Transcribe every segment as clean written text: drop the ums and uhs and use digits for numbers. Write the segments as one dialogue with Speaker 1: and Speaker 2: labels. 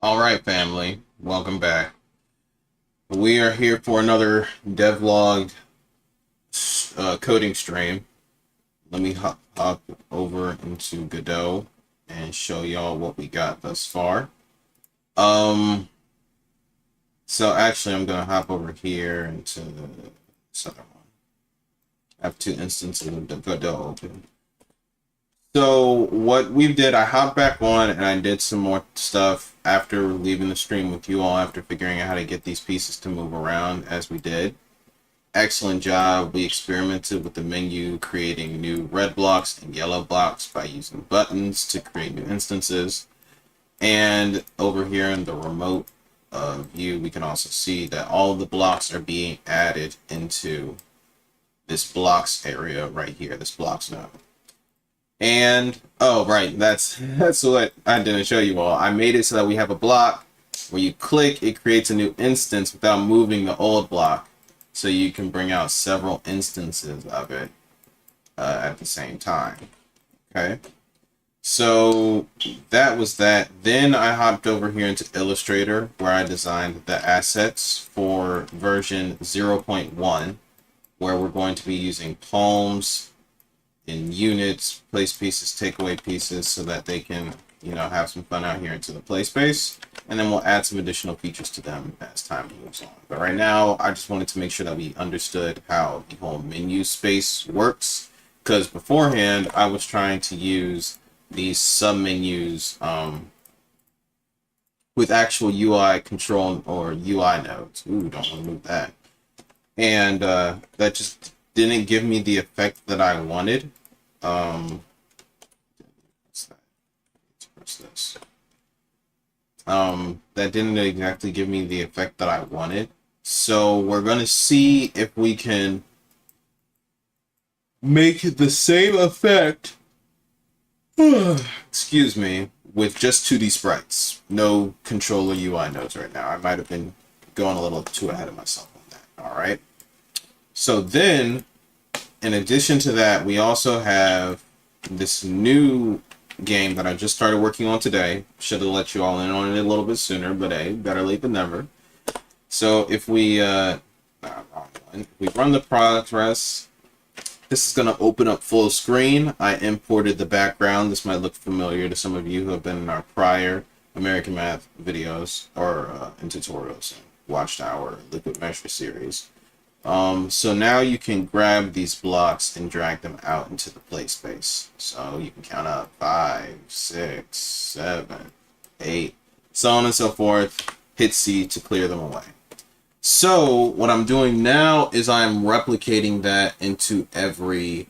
Speaker 1: All right, family, welcome back. We are here for another devlog coding stream. Let me hop over into Godot and show y'all what we got thus far. Um, so actually, I'm gonna hop over here into this other one. I have two instances of the Godot open. So what we did, I hopped back on and I did some more stuff after leaving the stream with you all, after figuring out how to get these pieces to move around as we did. Excellent job. We experimented with the menu, creating new red blocks and yellow blocks by using buttons to create new instances. And over here in the remote view, we can also see that all of the blocks are being added into this blocks area right here, this blocks node. And oh right, that's what I didn't show you all. I made it so that we have a block where you click, it creates a new instance without moving the old block, so you can bring out several instances of it at the same time. Okay, so that was that. Then I hopped over here into Illustrator, where I designed the assets for version 0.1, where we're going to be using palms in units, place pieces, take away pieces, so that they can, have some fun out here into the play space. And then we'll add some additional features to them as time moves on. But right now, I just wanted to make sure that we understood how the whole menu space works, because beforehand, I was trying to use these submenus with actual UI control or UI nodes. Ooh, don't want to move that. And that just didn't give me the effect that I wanted. What's that? Let's press this. That didn't exactly give me the effect that I wanted. So we're gonna see if we can make the same effect. Excuse me, with just 2D sprites. No controller UI nodes right now. I might have been going a little too ahead of myself on that. All right. So then, in addition to that, we also have this new game that I just started working on today. Should have let you all in on it a little bit sooner, but hey, better late than never. So if we wrong one. If we run the progress, this is going to open up full screen. I imported the background. This might look familiar to some of you who have been in our prior American Math videos or in tutorials and watched our Liquid Measure series. So now you can grab these blocks and drag them out into the play space. So you can count up 5, 6, 7, 8, so on and so forth. Hit C to clear them away. So what I'm doing now is I'm replicating that into every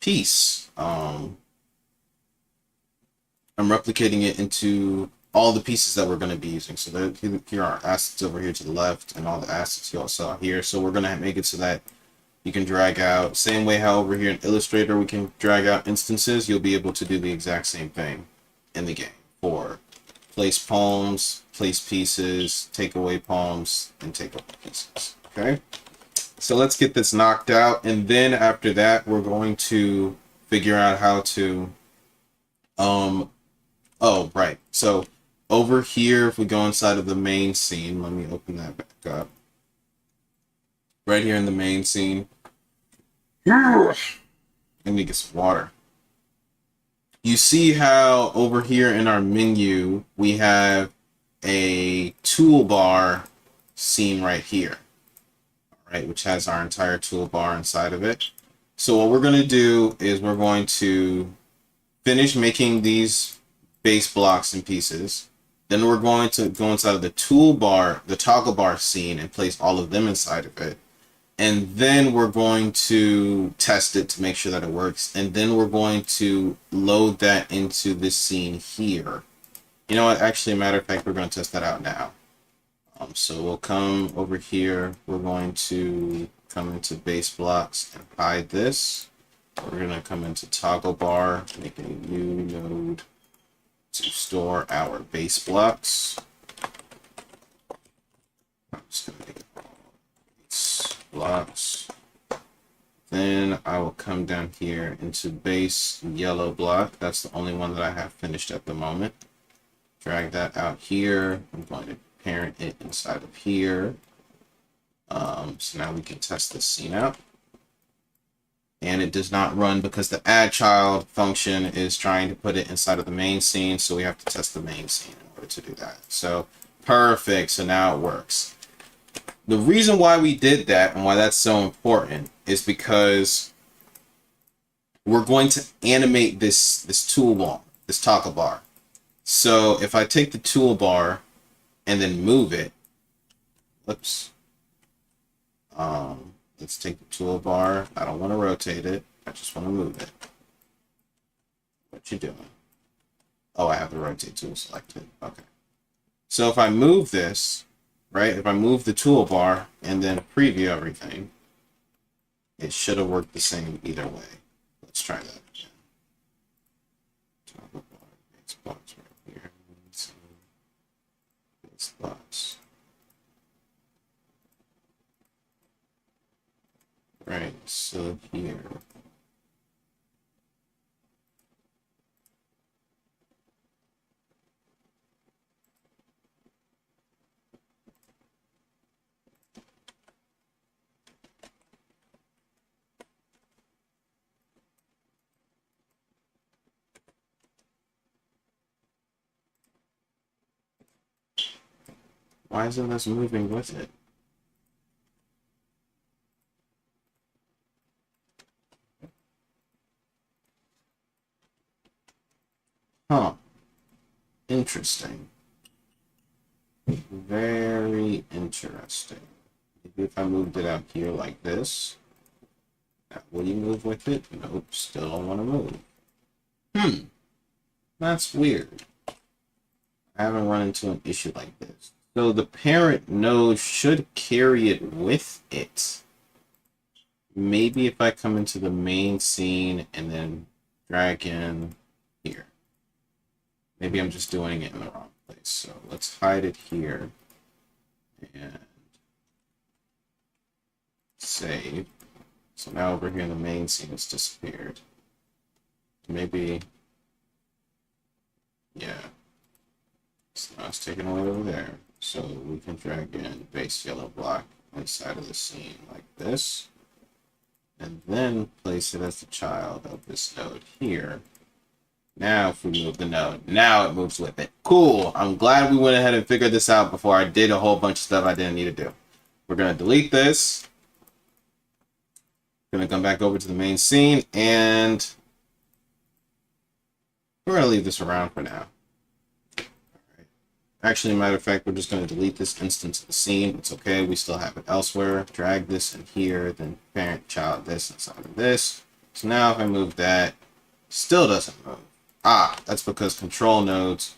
Speaker 1: piece. I'm replicating it into all the pieces that we're going to be using. So here are assets over here to the left and all the assets you all saw here. So we're going to make it so that you can drag out, same way how over here in Illustrator we can drag out instances, you'll be able to do the exact same thing in the game for place palms, place pieces, take away palms, and take away pieces. Okay, so let's get this knocked out, and then after that we're going to figure out how to oh right, so over here, if we go inside of the main scene, let me open that back up. Right here in the main scene. I need to get some water. You see how over here in our menu, we have a toolbar scene right here. All right, which has our entire toolbar inside of it. So what we're going to do is we're going to finish making these base blocks and pieces. Then we're going to go inside of the toolbar, the toggle bar scene, and place all of them inside of it. And then we're going to test it to make sure that it works. And then we're going to load that into this scene here. You know what? Actually, matter of fact, we're going to test that out now. So we'll come over here. We're going to come into base blocks and hide this. We're going to come into toggle bar, make a new node to store our base blocks. I'm just going to make it base blocks. Then I will come down here into base yellow block. That's the only one that I have finished at the moment. Drag that out here. I'm going to parent it inside of here. So now we can test this scene out. And it does not run because the add child function is trying to put it inside of the main scene. So we have to test the main scene in order to do that. So perfect. So now it works. The reason why we did that and why that's so important is because we're going to animate this toolbar, this toggle bar. So if I take the toolbar and then move it, let's take the toolbar. I don't want to rotate it. I just want to move it. What you doing? Oh, I have the rotate tool selected. Okay. So if I move this, right? If I move the toolbar and then preview everything, it should have worked the same either way. Let's try that again. Toggle bar, base box right here. Base box. Right, so here. Why isn't this moving with it? Huh. Interesting. Very interesting. Maybe if I moved it out here like this, will you move with it? Nope, still don't want to move. That's weird. I haven't run into an issue like this. So the parent node should carry it with it. Maybe if I come into the main scene and then drag in here. Maybe I'm just doing it in the wrong place. So let's hide it here and save. So now over here in the main scene it's disappeared. Maybe, yeah. So now it's taken away over there. So we can drag in base yellow block inside of the scene like this. And then place it as the child of this node here. Now if we move the node, now it moves with it. Cool. I'm glad we went ahead and figured this out before I did a whole bunch of stuff I didn't need to do. We're going to delete this. Going to come back over to the main scene and we're going to leave this around for now. Actually, matter of fact, we're just going to delete this instance of the scene. It's okay. We still have it elsewhere. Drag this in here, then parent child this inside of this. So now if I move that, still doesn't move. Ah, that's because control nodes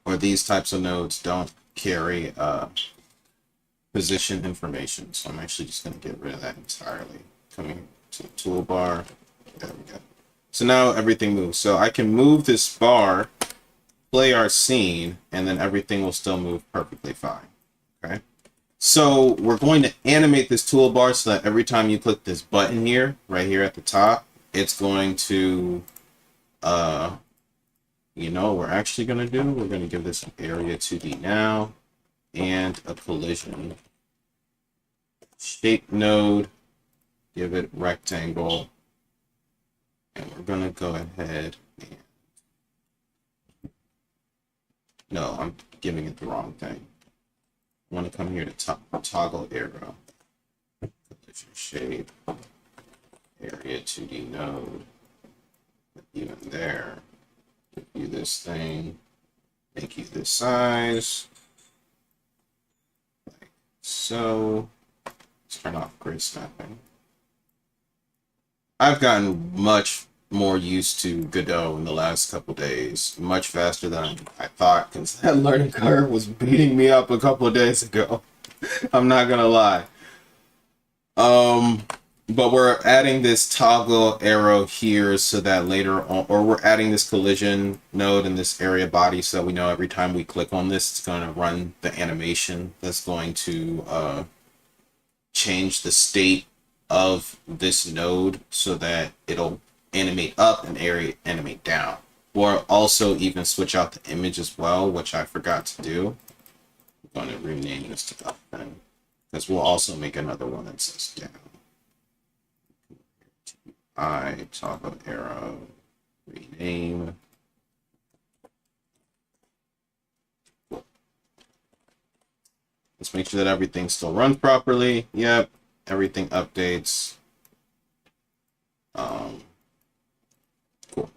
Speaker 1: or these types of nodes don't carry position information. So I'm actually just going to get rid of that entirely. Coming to the toolbar. There we go. So now everything moves. So I can move this bar, play our scene, and then everything will still move perfectly fine. Okay. So we're going to animate this toolbar so that every time you click this button here, right here at the top, it's going to, you know what we're actually going to do? We're going to give this an area 2D now and a collision. Shape node, give it rectangle, and we're going to go ahead and no, I'm giving it the wrong thing. I want to come here to toggle arrow. Collision shape. Area 2D node. Even there. Give you this thing. Make you this size. Like so. Let's turn off grid snapping. I've gotten much more used to Godot in the last couple days, much faster than I thought, because that learning curve was beating me up a couple of days ago. I'm not gonna lie. But we're adding this toggle arrow here so that later on, or we're adding this collision node in this area body so that we know every time we click on this, it's going to run the animation that's going to change the state of this node so that it'll animate up and animate down. Or also even switch out the image as well, which I forgot to do. I'm going to rename this to up then, because we'll also make another one that says down. Toggle arrow, rename. Cool. Let's make sure that everything still runs properly. Yep, everything updates. Cool.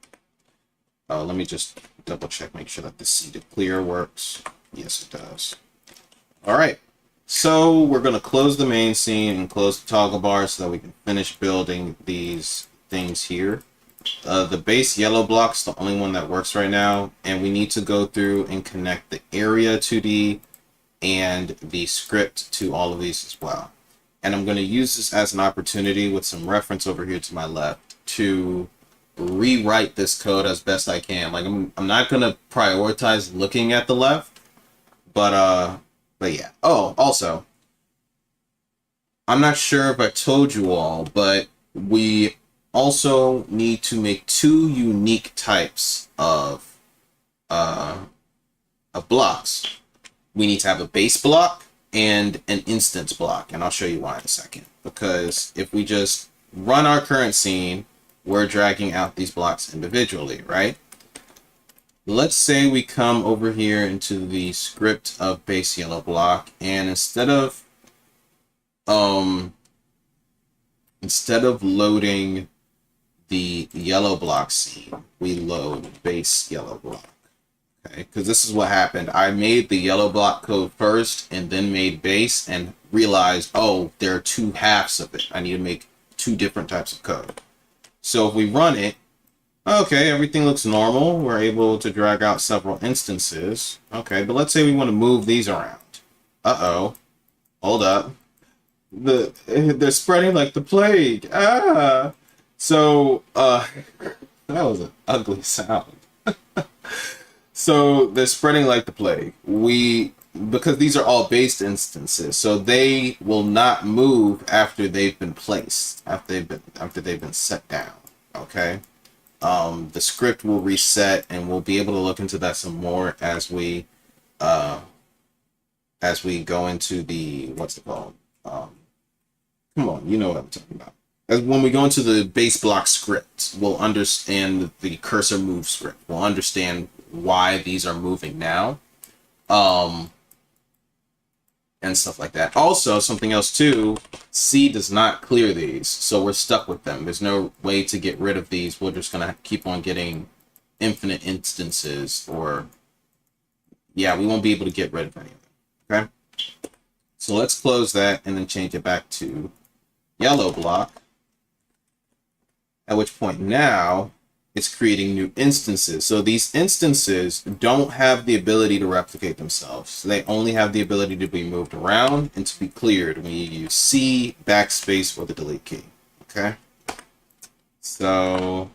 Speaker 1: Let me just double check, make sure that the seeded clear works. Yes, it does. All right. So we're going to close the main scene and close the toggle bar so that we can finish building these things here. The base yellow block's the only one that works right now, and we need to go through and connect the area 2D and the script to all of these as well. And I'm going to use this as an opportunity with some reference over here to my left to rewrite this code as best I can. Like I'm not going to prioritize looking at the left, but yeah. Oh, also, I'm not sure if I told you all, but we also need to make two unique types of blocks. We need to have a base block and an instance block, and I'll show you why in a second. Because if we just run our current scene, we're dragging out these blocks individually, right? Let's say we come over here into the script of base yellow block, and instead of loading the yellow block scene, we load base yellow block. Okay, because this is what happened. I made the yellow block code first and then made base and realized, oh, there are two halves of it. I need to make two different types of code. So if we run it, okay, everything looks normal. We're able to drag out several instances. Okay, but let's say we want to move these around. Uh-oh. Hold up. They're spreading like the plague. Ah! So, that was an ugly sound. So they're spreading like the plague. Because these are all based instances, so they will not move after they've been placed, after they've been set down. Okay. The script will reset, and we'll be able to look into that some more as we go into the what's it called? Come on, you know what I'm talking about. As when we go into the base block script, we'll understand the cursor move script. We'll understand why these are moving now, and stuff like that. Also, something else too, C does not clear these, so we're stuck with them. There's no way to get rid of these. We're just gonna keep on getting infinite instances, or yeah, we won't be able to get rid of any of them. Okay, so let's close that and then change it back to yellow block, at which point now it's creating new instances. So these instances don't have the ability to replicate themselves. They only have the ability to be moved around and to be cleared when you use C, backspace, or the delete key. Okay? So,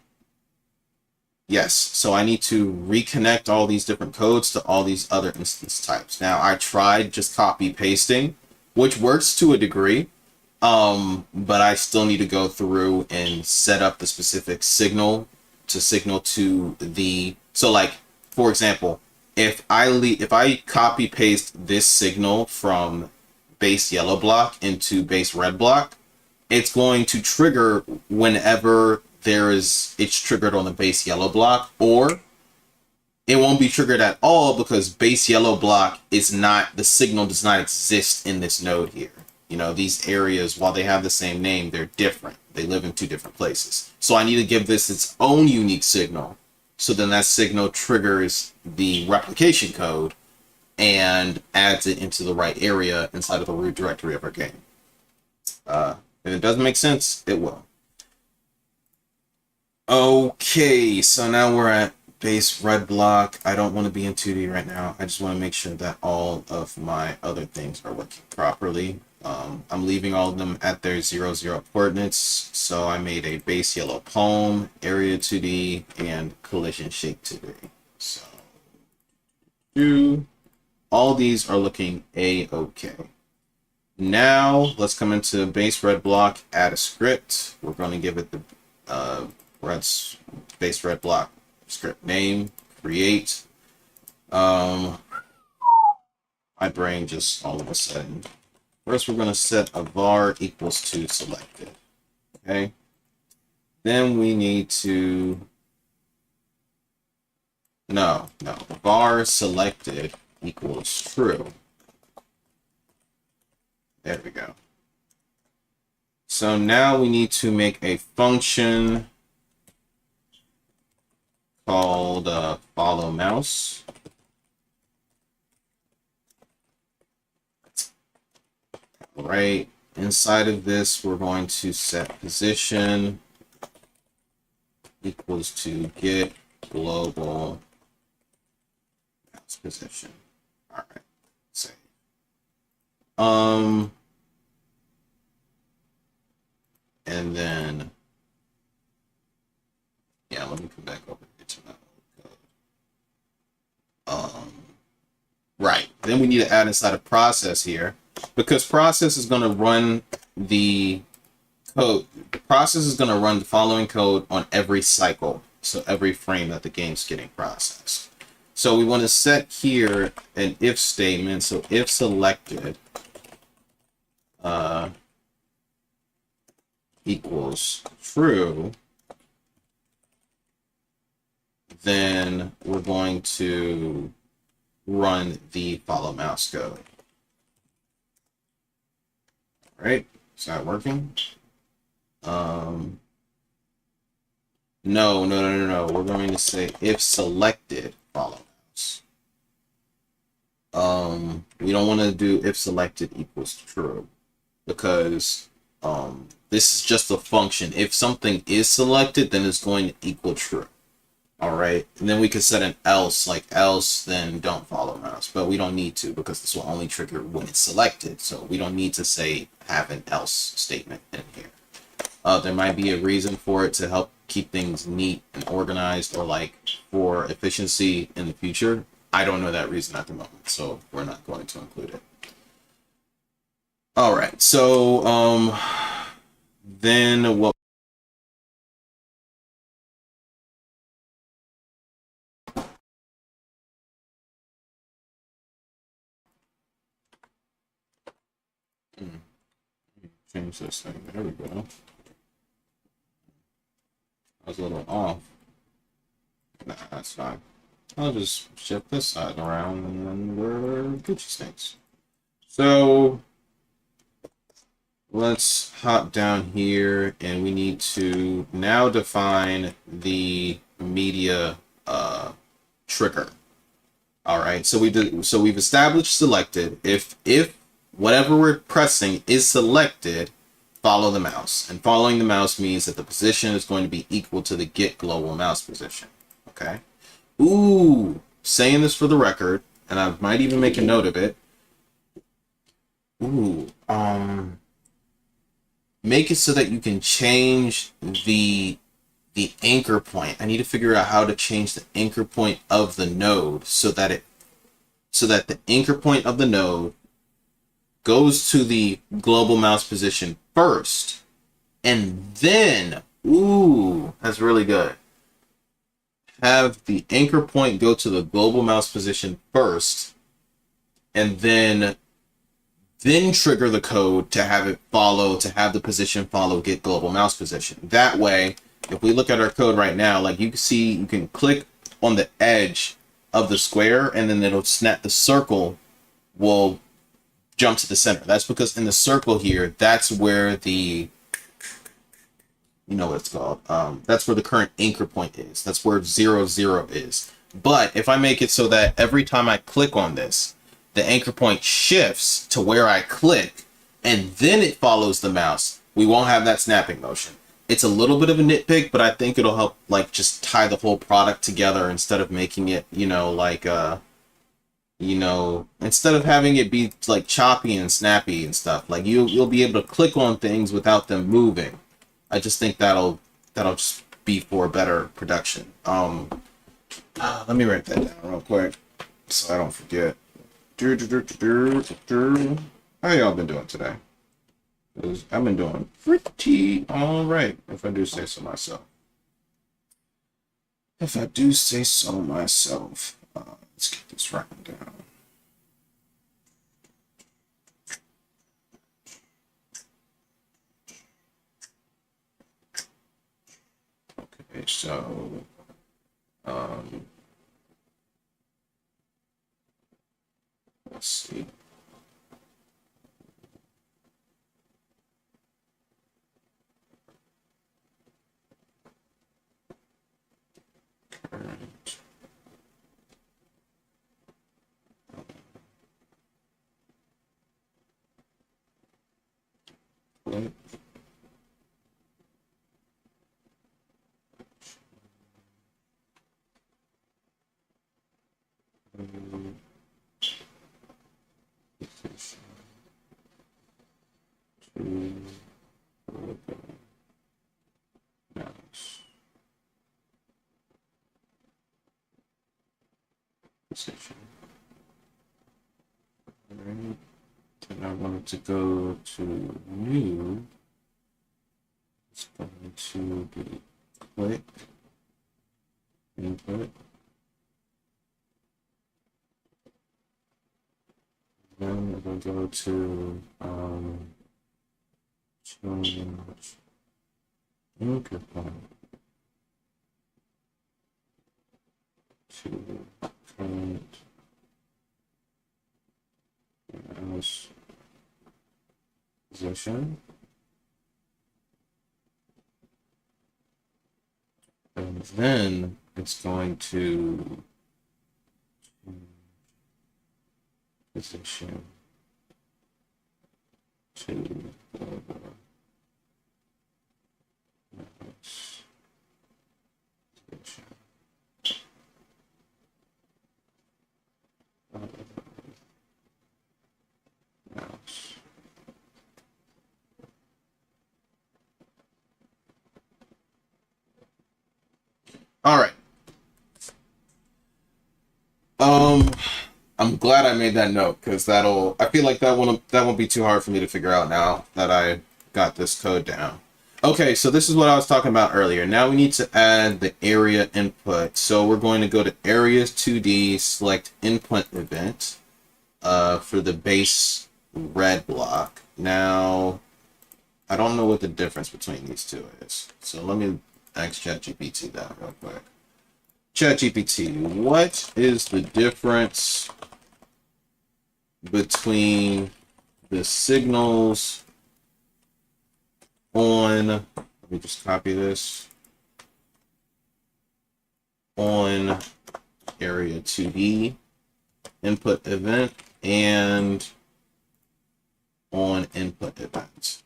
Speaker 1: yes. So I need to reconnect all these different codes to all these other instance types. Now, I tried just copy pasting, which works to a degree. But I still need to go through and set up the specific signal to the, so like, for example, if I copy paste this signal from base yellow block into base red block, it's going to trigger whenever it's triggered on the base yellow block, or it won't be triggered at all because base yellow block is not, the signal does not exist in this node here. You know, these areas, while they have the same name, they're different. They live in two different places. So I need to give this its own unique signal. So then that signal triggers the replication code and adds it into the right area inside of the root directory of our game. If it doesn't make sense, it will. Okay, so now we're at base red block. I don't want to be in 2D right now. I just want to make sure that all of my other things are working properly. I'm leaving all of them at their 0, 0 coordinates. So I made a base yellow palm, area 2D, and collision shape 2D. So all these are looking A-okay. Now let's come into base red block, add a script. We're going to give it the base red block script name, create. My brain just all of a sudden. First, we're going to set a var equals to selected. Okay. Then we need to var selected equals true. There we go. So now we need to make a function called follow mouse. All right. Inside of this, we're going to set position equals to get global mouse position. All right. Save. And then, yeah, let me come back over here to my code. Right. Then we need to add inside a process here, because process is going to run the code. Process is going to run the following code on every cycle. So every frame that the game's getting processed. So we want to set here an if statement. So if selected equals true, then we're going to run the follow mouse code. All right, is that working? No. We're going to say if selected follow mouse. We don't want to do if selected equals true, because this is just a function. If something is selected, then it's going to equal true. All right, and then we could set an else, like else, then don't follow mouse, but we don't need to, because this will only trigger when it's selected. So we don't need to say have an else statement in here. There might be a reason for it to help keep things neat and organized, or like for efficiency in the future. I don't know that reason at the moment, so we're not going to include it. All right, so then what? Change this thing. There we go. I was a little off. Nah, that's fine. I'll just shift this side around and then we're Gucci snakes. So let's hop down here, and we need to now define the media trigger. All right, so we've established selected. If whatever we're pressing is selected, follow the mouse. And following the mouse means that the position is going to be equal to the get global mouse position. Okay. Ooh, saying this for the record, and I might even make a note of it. Ooh, make it so that you can change the anchor point. I need to figure out how to change the anchor point of the node so that the anchor point of the node goes to the global mouse position first, and then, ooh, that's really good. Have the anchor point go to the global mouse position first, and then trigger the code to have it follow, to have the position follow get global mouse position. That way, if we look at our code right now, like you can see, you can click on the edge of the square, and then it'll snap, the circle will jump to the center. That's because in the circle here, that's where the, you know what it's called, that's where the current anchor point is. That's where 0, 0 is. But if I make it so that every time I click on this, the anchor point shifts to where I click, and then it follows the mouse, we won't have that snapping motion. It's a little bit of a nitpick, but I think it'll help, like, just tie the whole product together instead of making it, you know, like, instead of having it be like choppy and snappy and stuff. Like you'll be able to click on things without them moving. I just think that'll just be for better production. Let me write that down real quick so I don't forget. I How y'all been doing today? 'Cause I've been doing pretty all right, if I do say so myself. If I do say so myself. Let's get this written down. Okay, so let's see. Current. Click. Position. Alright. Then I wanted to go to new. It's going to be click input. Then we're going to go to change anchor point to current mouse position. And then it's going to position to mouse position. Mouse. All right. I'm glad I made that note because I feel like that won't be too hard for me to figure out now that I got this code down. Okay, so this is what I was talking about earlier. Now we need to add the area input. So we're going to go to areas 2D, select input event for the base red block. Now, I don't know what the difference between these two is. So let me ask ChatGPT that real quick. ChatGPT, what is the difference between the signals on, let me just copy this, on area 2D input event and on input event?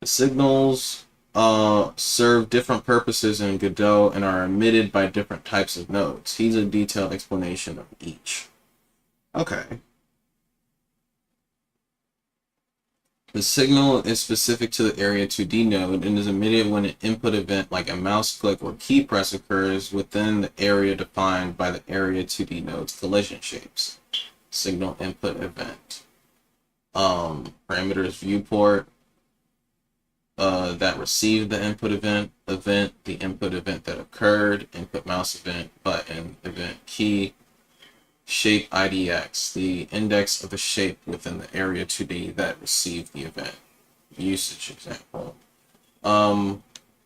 Speaker 1: The signals serve different purposes in Godot and are emitted by different types of nodes. Here's a detailed explanation of each. Okay. The signal is specific to the area 2D node and is emitted when an input event like a mouse click or key press occurs within the area defined by the area 2D node's collision shapes. Signal input event. Parameters viewport. That received the input event, the input event that occurred, input mouse event, button, event key, shape IDX, the index of the shape within the area 2D that received the event. Usage example. On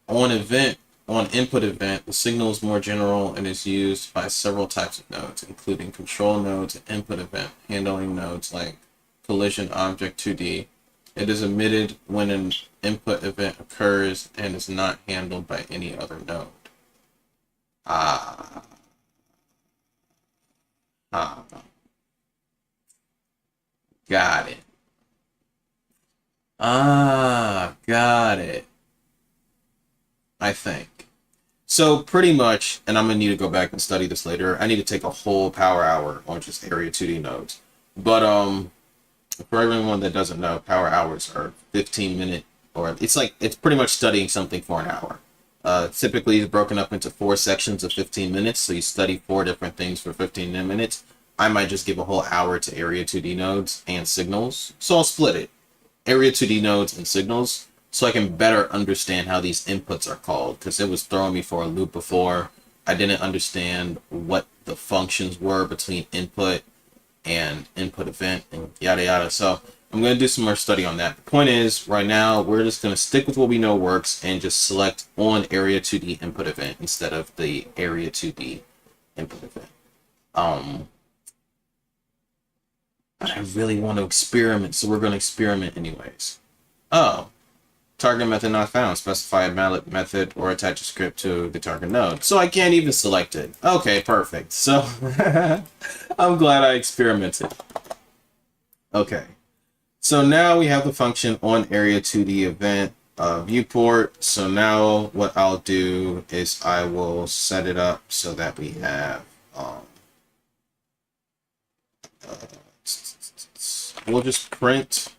Speaker 1: input event, the signal is more general and is used by several types of nodes, including control nodes and input event handling nodes like collision object 2D. It is emitted when an input event occurs and is not handled by any other node. Got it. Got it. I think. So pretty much, and I'm gonna need to go back and study this later. I need to take a whole power hour on just area 2D nodes. But for everyone that doesn't know, power hours are 15-minute or it's pretty much studying something for an hour. Typically, it's broken up into 4 sections of 15 minutes, so you study 4 different things for 15 minutes. I might just give a whole hour to Area 2D nodes and signals, so I'll split it. Area 2D nodes and signals, so I can better understand how these inputs are called, because it was throwing me for a loop before. I didn't understand what the functions were between input and input event and yada yada. So I'm going to do some more study on that. The point is, right now, we're just going to stick with what we know works and just select on Area 2D input event instead of the Area 2D input event. I really want to experiment, so we're going to experiment anyways. Oh, target method not found. Specify a mallet method or attach a script to the target node. So I can't even select it. Okay, perfect. So I'm glad I experimented. Okay. So now we have the function on Area 2D event viewport. So now what I'll do is I will set it up so that we have we'll just print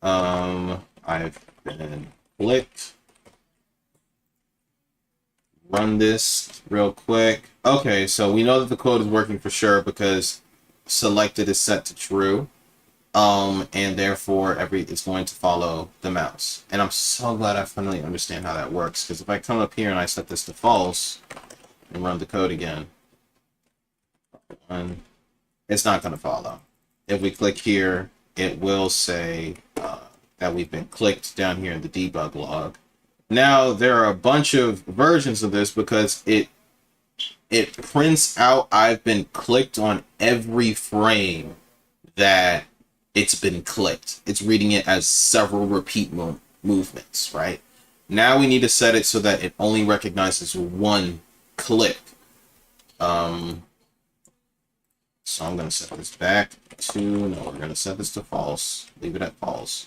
Speaker 1: I've been clicked. Run this real quick. Okay, so we know that the code is working for sure because selected is set to true. And therefore it's going to follow the mouse. And I'm so glad I finally understand how that works, because if I come up here and I set this to false and run the code again, it's not going to follow. If we click here, it will say that we've been clicked down here in the debug log. Now there are a bunch of versions of this because it prints out I've been clicked on every frame that it's been clicked. It's reading it as several repeat movements, right? Now we need to set it so that it only recognizes one click. So I'm going to set this back to, no, we're going to set this to false. Leave it at false.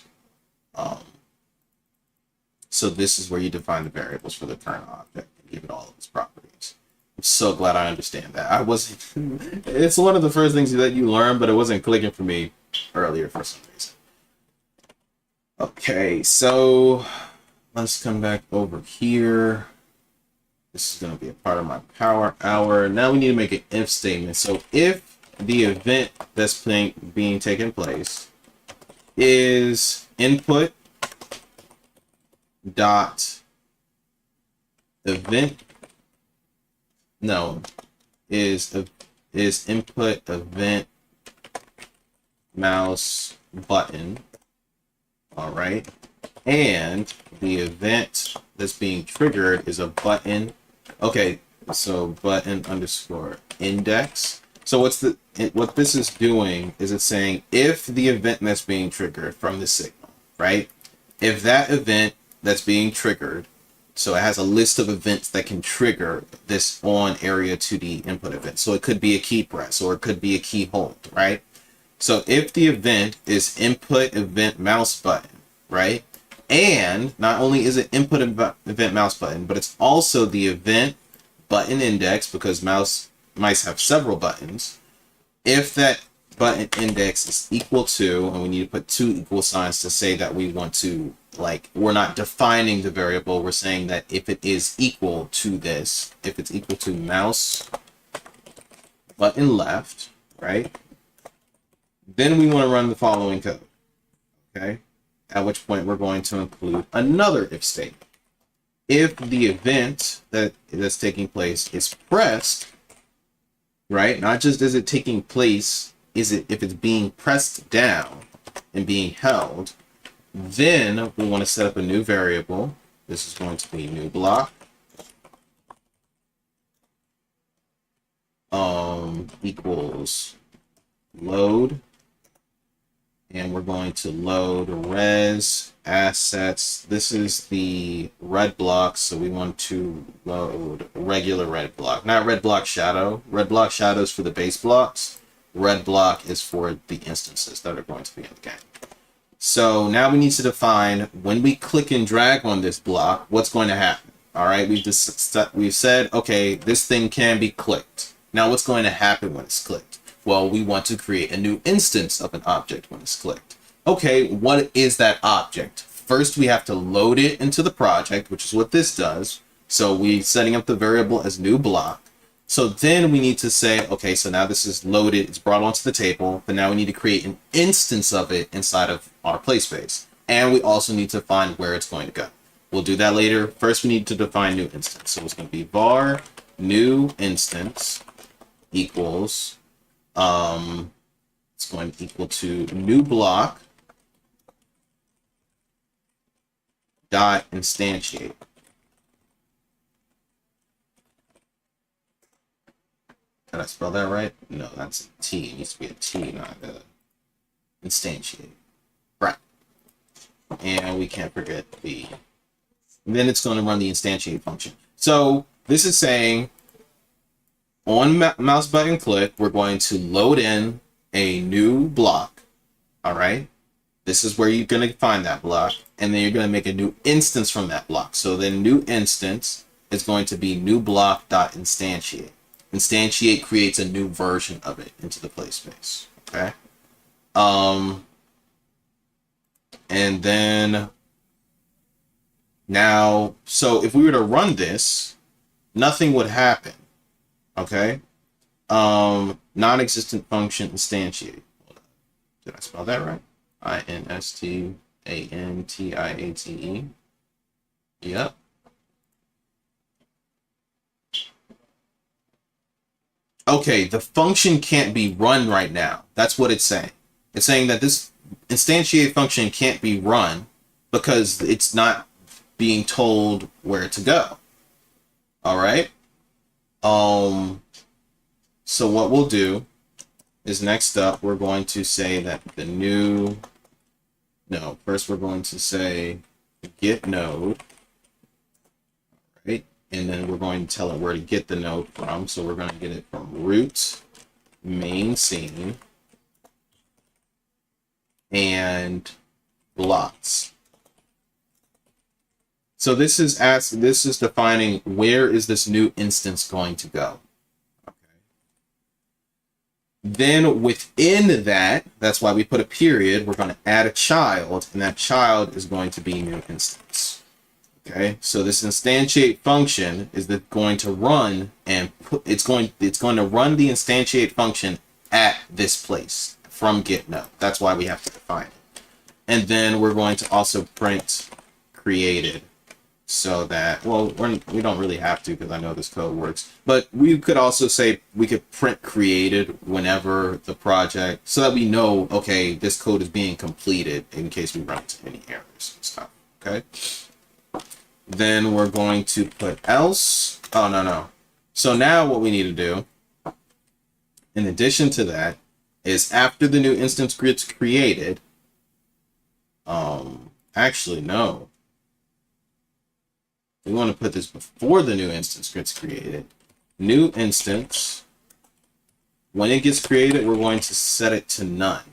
Speaker 1: So this is where you define the variables for the current object and give it all of its properties. I'm so glad I understand that. It's one of the first things that you learn, but it wasn't clicking for me earlier for some reason. Okay, so let's come back over here. This is going to be a part of my power hour. Now we need to make an if statement. So if the event that's being taken place is input dot event, no, is input event mouse button, all right, and the event that's being triggered is a button. Okay, so button underscore index. So what this is doing is it's saying if the event that's being triggered from the signal, right, if that event that's being triggered, so it has a list of events that can trigger this on Area 2D input event. So it could be a key press or it could be a key hold, right? So if the event is input event mouse button, right? And not only is it input event mouse button, but it's also the event button index, because mice have several buttons. If that button index is equal to, and we need to put 2 equal signs to say that we want to, like, we're not defining the variable, we're saying that if it is equal to this, if it's equal to mouse button left, right, then we want to run the following code, okay, at which point we're going to include another if statement. If the event that's taking place is pressed, right, not just is it taking place, if it's being pressed down and being held, then we want to set up a new variable. This is going to be new block equals load, and we're going to load res assets. This is the red block, so we want to load regular red block, not red block shadow. Red block shadow is for the base blocks. Red block is for the instances that are going to be in the game. So now we need to define, when we click and drag on this block, what's going to happen. All right, we've said, okay, this thing can be clicked. Now what's going to happen when it's clicked? Well, we want to create a new instance of an object when it's clicked. okay, what is that object? First, we have to load it into the project, which is what this does. So we're setting up the variable as new block. So then we need to say, okay, so now this is loaded, it's brought onto the table, but now we need to create an instance of it inside of our play space. And we also need to find where it's going to go. We'll do that later. First, we need to define new instance. So it's going to be var new instance equals, it's going to equal to new block dot instantiate. Did I spell that right? No, that's a T. It needs to be a T, not a instantiate. Right. And we can't forget the. And then it's going to run the instantiate function. So this is saying on mouse button click, we're going to load in a new block. All right. This is where you're going to find that block. And then you're going to make a new instance from that block. So then new instance is going to be new block dot instantiate. Instantiate creates a new version of it into the play space. Okay. And then now, so if we were to run this, nothing would happen. Okay. Non-existent function instantiate. Did I spell that right? instantiate. Yep. Okay, the function can't be run right now. That's what it's saying. It's saying that this instantiate function can't be run because it's not being told where to go. All right. So what we'll do is next up, we're going to say that the new, no, first we're going to say get node, right? And then we're going to tell it where to get the node from. So we're going to get it from root main scene and blocks. So this is defining where is this new instance going to go. Okay. Then within that, that's why we put a period, we're going to add a child, and that child is going to be new instance. Okay, so this instantiate function is going to run and it's going to run the instantiate function at this place from get node. That's why we have to define it. And then we're going to also print created, so that, well, we don't really have to because I know this code works, but we could also say we could print created whenever the project, so that we know, okay, this code is being completed in case we run into any errors and stuff. Okay. Then we're going to put else. Oh, no. So now what we need to do, in addition to that, is after the new instance gets created, actually, no. We want to put this before the new instance gets created. New instance, when it gets created, we're going to set it to none.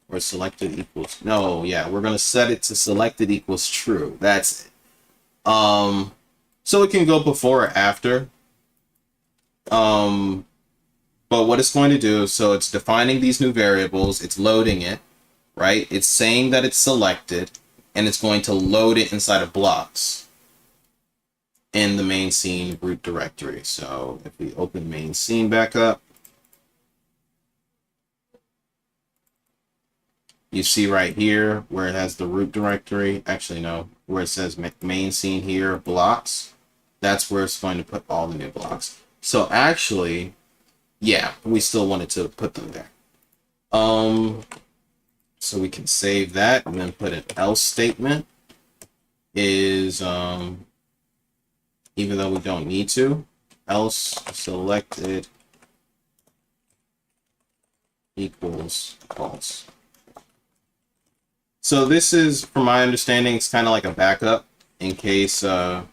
Speaker 1: Or selected equals, no, yeah, we're going to set it to selected equals true. That's it. So it can go before or after. But what it's going to do, so it's defining these new variables, it's loading it, right? It's saying that it's selected, and it's going to load it inside of blocks in the main scene root directory. So if we open main scene back up, you see right here where it has the root directory, actually no, where it says main scene here, blocks, that's where it's going to put all the new blocks. So actually, yeah, we still wanted to put them there. So we can save that and then put an else statement is, even though we don't need to, else selected equals false. So this is, from my understanding, it's kind of like a backup in case the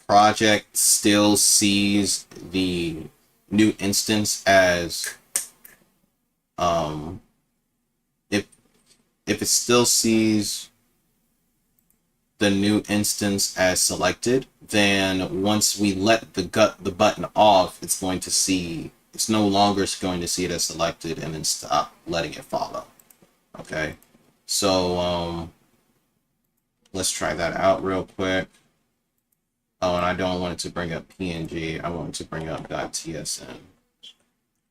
Speaker 1: project still sees the new instance as, if it still sees the new instance as selected, then once we let the button off, it's going to see, it's no longer going to see it as selected and then stop letting it follow. Okay, so let's try that out real quick. Oh, and I don't want it to bring up PNG. I want it to bring up .tsn.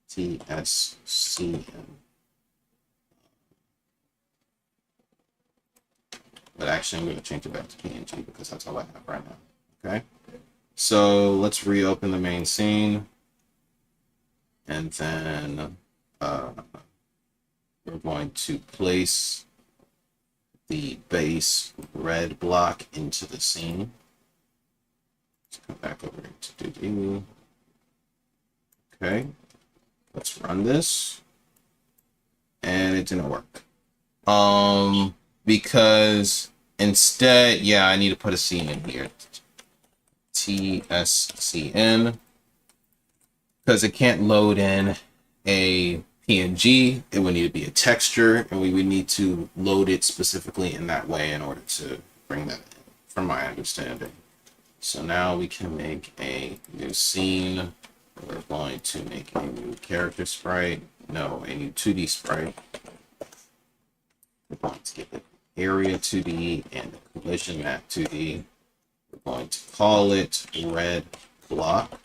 Speaker 1: TSCN. But actually, I'm going to change it back to PNG because that's all I have right now. Okay. So let's reopen the main scene. And then we're going to place the base red block into the scene. Let's come back over to 2D. Okay. Let's run this. And it didn't work. Because instead, yeah, I need to put a scene in here. TSCN. Because it can't load in a PNG. It would need to be a texture, and we would need to load it specifically in that way in order to bring that in, from my understanding. So now we can make a new scene. We're going to make a new character sprite. No, a new 2D sprite. We're going to give it area 2D and the collision map 2D. We're going to call it red block.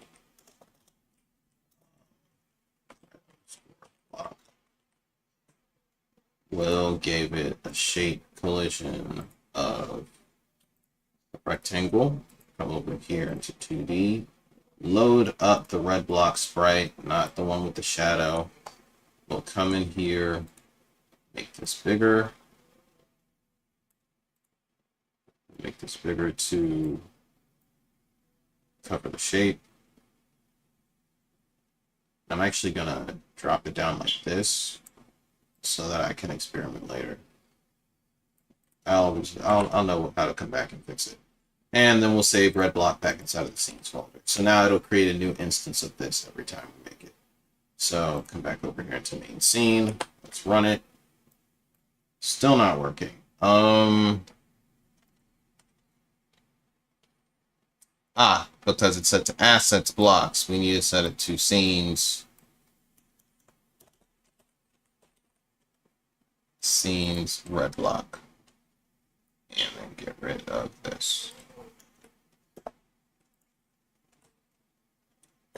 Speaker 1: We'll give it a shape collision of a rectangle. Come over here into 2D. Load up the red block sprite, not the one with the shadow. We'll come in here, make this bigger. Make this bigger to cover the shape. I'm actually gonna drop it down like this so that I can experiment later. I'll know how to come back and fix it. And then we'll save red block back inside of the scenes folder. So now it'll create a new instance of this every time we make it. So come back over here into main scene. Let's run it. Still not working. Because it's set to assets blocks, we need to set it to scenes. Scenes red block. And then get rid of this.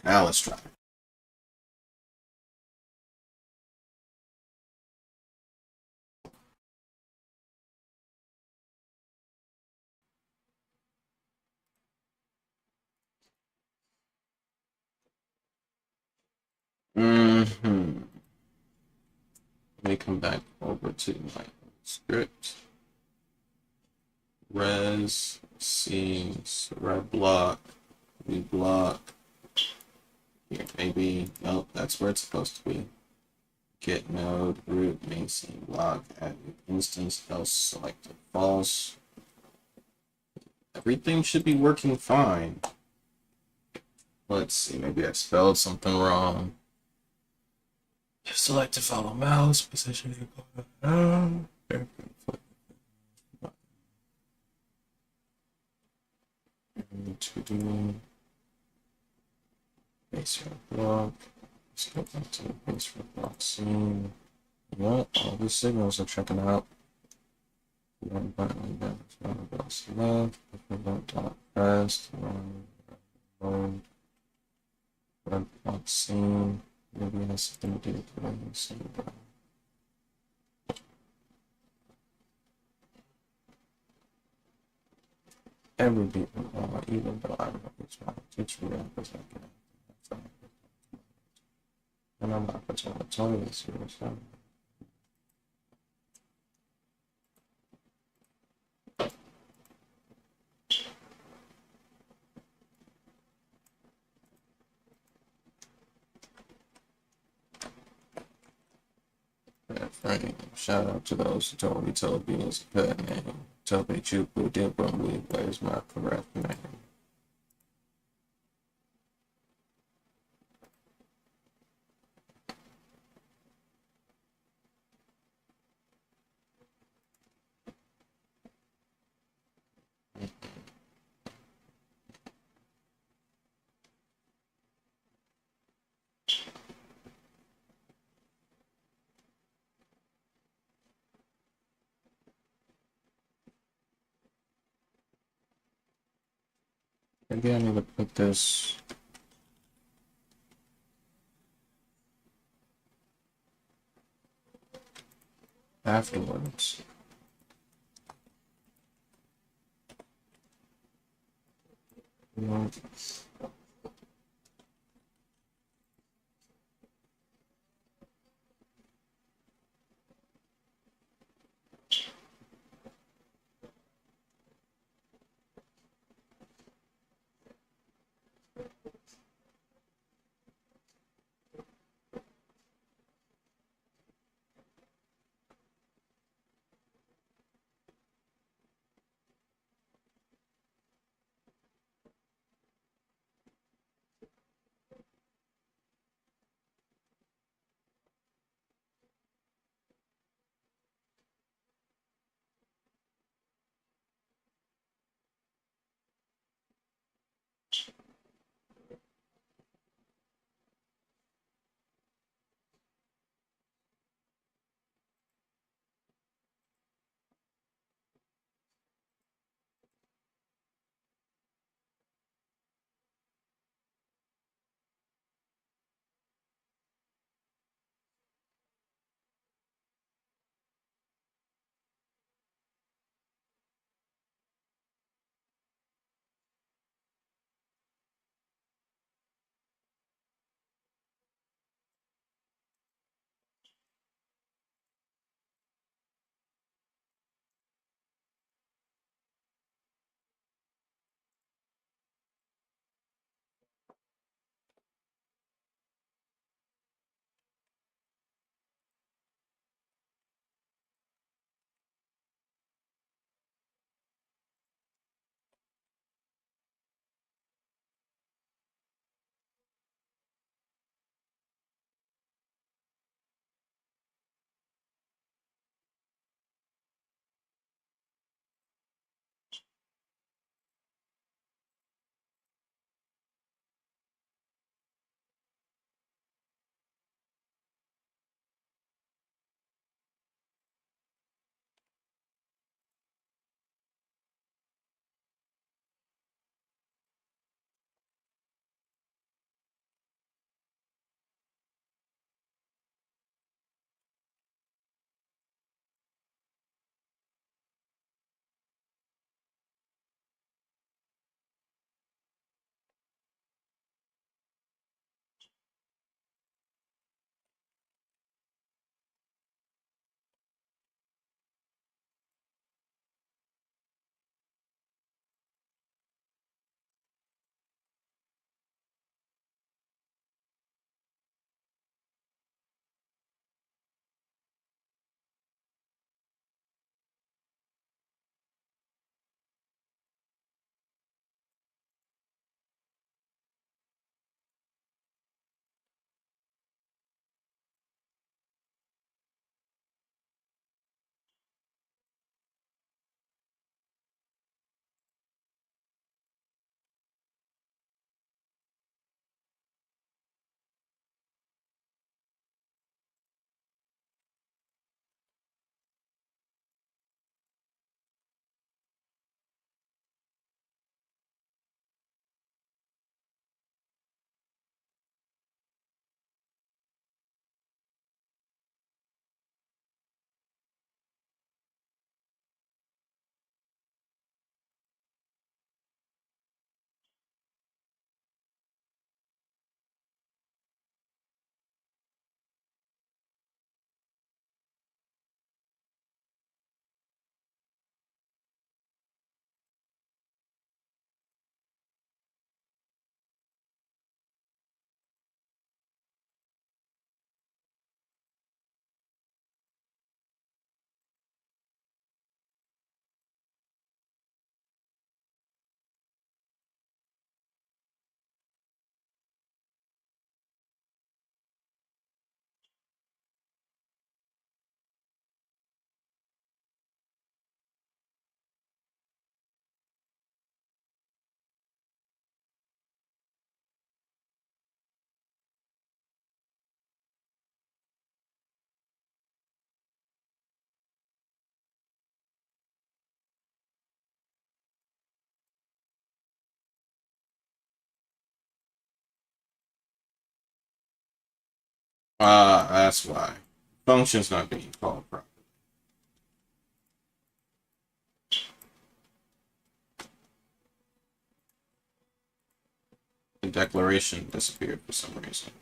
Speaker 1: Now let's try it. Let me come back over to my script. Res, scenes, red block, new block. Here, maybe, nope, that's where it's supposed to be. Get node, root, main scene block, add new instance, else selected false. Everything should be working fine. Let's see, maybe I spelled something wrong. Select to follow mouse, position down. To do base red block. Let's go back to the base red block scene. Well, all the signals are checking out. One button, one box left, dot fast, load, red block scene. Maybe it has something to do with the way you see it. Every beat, even though I don't know which one, teach me that because I can. And I'm not going to tell you this here, so. Shout out to those who told me Toby is a good name. Toby Chupu did Bumbley, where's my correct name? Maybe I need to put this afterwards. No. That's why. Function's not being called properly. The declaration disappeared for some reason.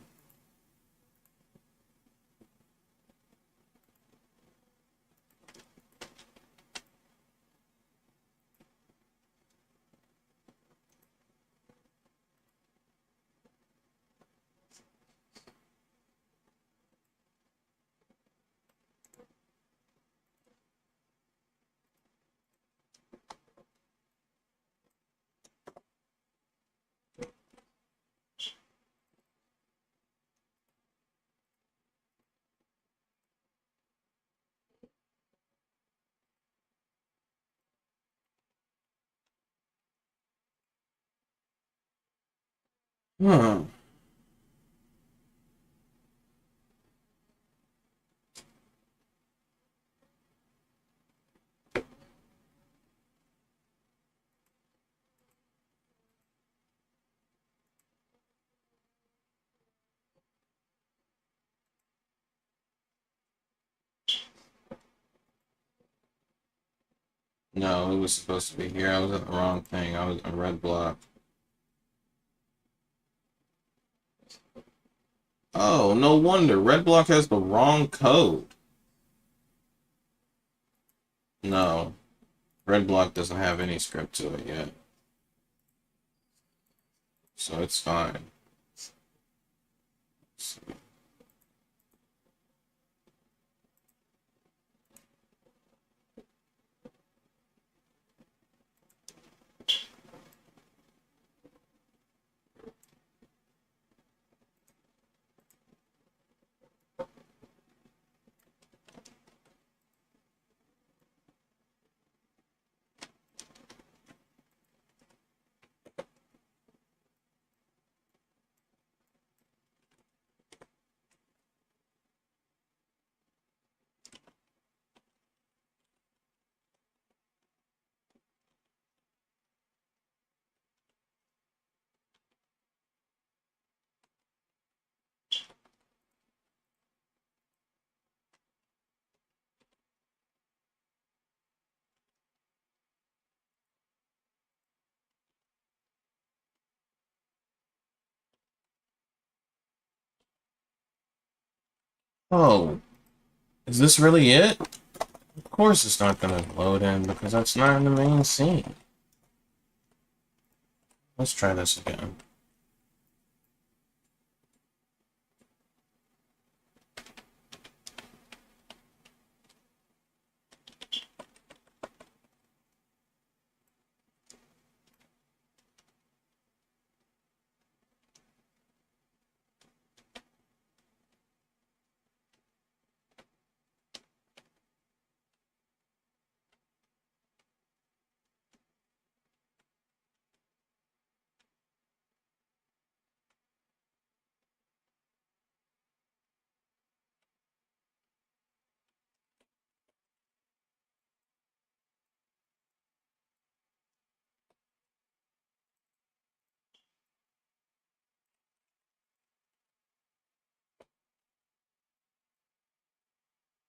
Speaker 1: Hmm. No, it was supposed to be here. I was at the wrong thing. I was a red block. Oh, no wonder. Red block has the wrong code. No, red block doesn't have any script to it yet. So it's fine. Let's see. Oh, is this really it? Of course it's not going to load in because that's not in the main scene. Let's try this again.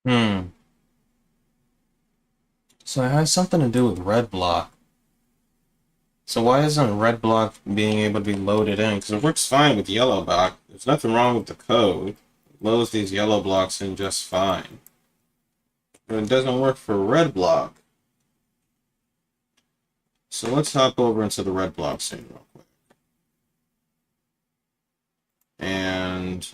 Speaker 1: Hmm. So it has something to do with red block. So why isn't red block being able to be loaded in? Because it works fine with yellow block. There's nothing wrong with the code. It loads these yellow blocks in just fine. But it doesn't work for red block. So let's hop over into the red block scene real quick. And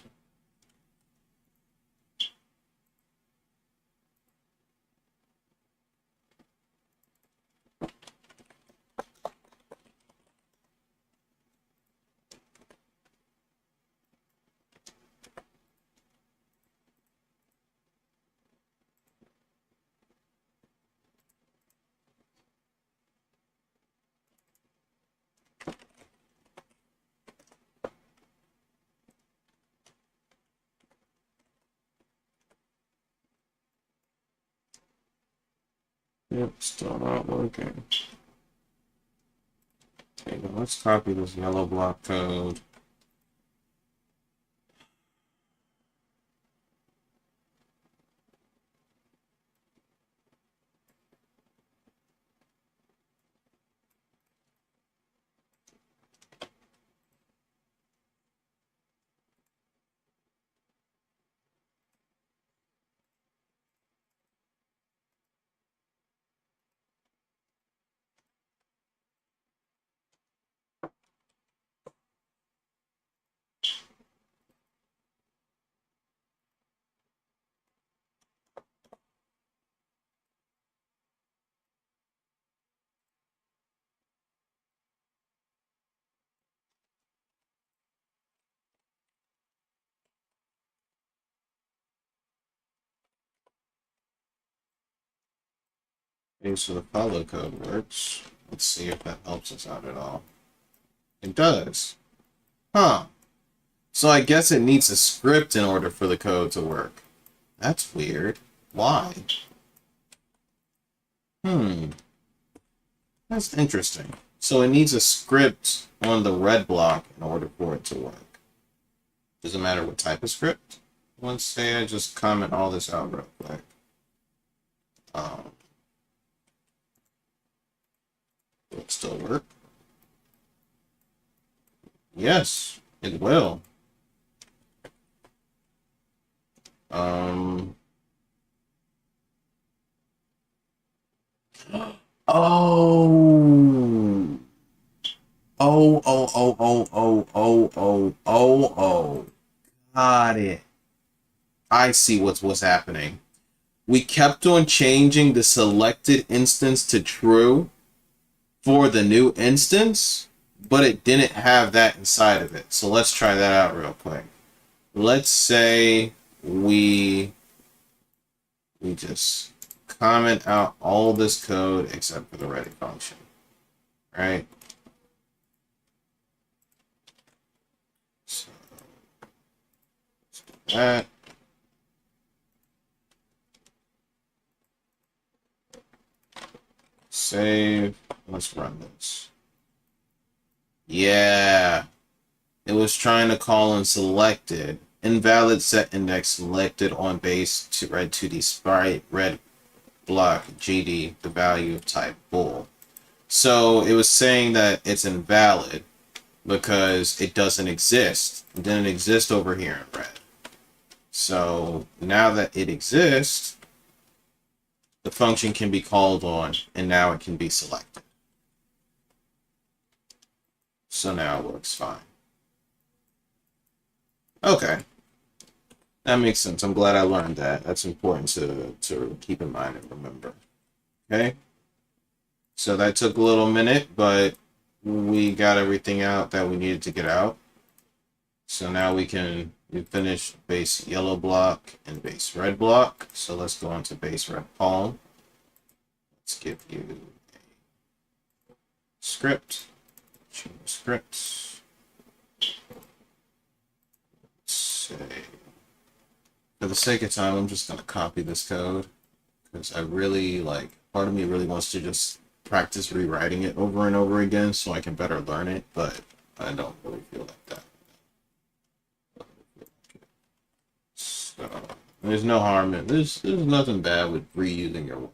Speaker 1: yep, still not working. Okay, now let's copy this yellow block code. Okay, so the follow code works. Let's see if that helps us out at all. It does. Huh. So I guess it needs a script in order for the code to work. That's weird. Why? That's interesting. So it needs a script on the red block in order for it to work. Doesn't matter what type of script. Let's say I just comment all this out real quick. Will it still work? Yes, it will. Oh. Oh. Got it. I see what's happening. We kept on changing the selected instance to true for the new instance, but it didn't have that inside of it. So let's try that out real quick. Let's say we just comment out all this code except for the ready function, right? So let's do that. Save. Let's run this. Yeah. It was trying to call in selected. Invalid set index selected on base to red 2D sprite red block GD the value of type bool. So it was saying that it's invalid because it doesn't exist. It didn't exist over here in red. So now that it exists, the function can be called on, and now it can be selected. So now it works fine. Okay. That makes sense. I'm glad I learned that. That's important to keep in mind and remember. Okay? So that took a little minute, but we got everything out that we needed to get out. So now we finished base yellow block and base red block. So let's go into base red palm. Let's give you a script. Change scripts. Let's say, for the sake of time, I'm just going to copy this code because I really part of me really wants to just practice rewriting it over and over again so I can better learn it, but I don't really feel like that. So there's no harm in this. There's nothing bad with reusing your work.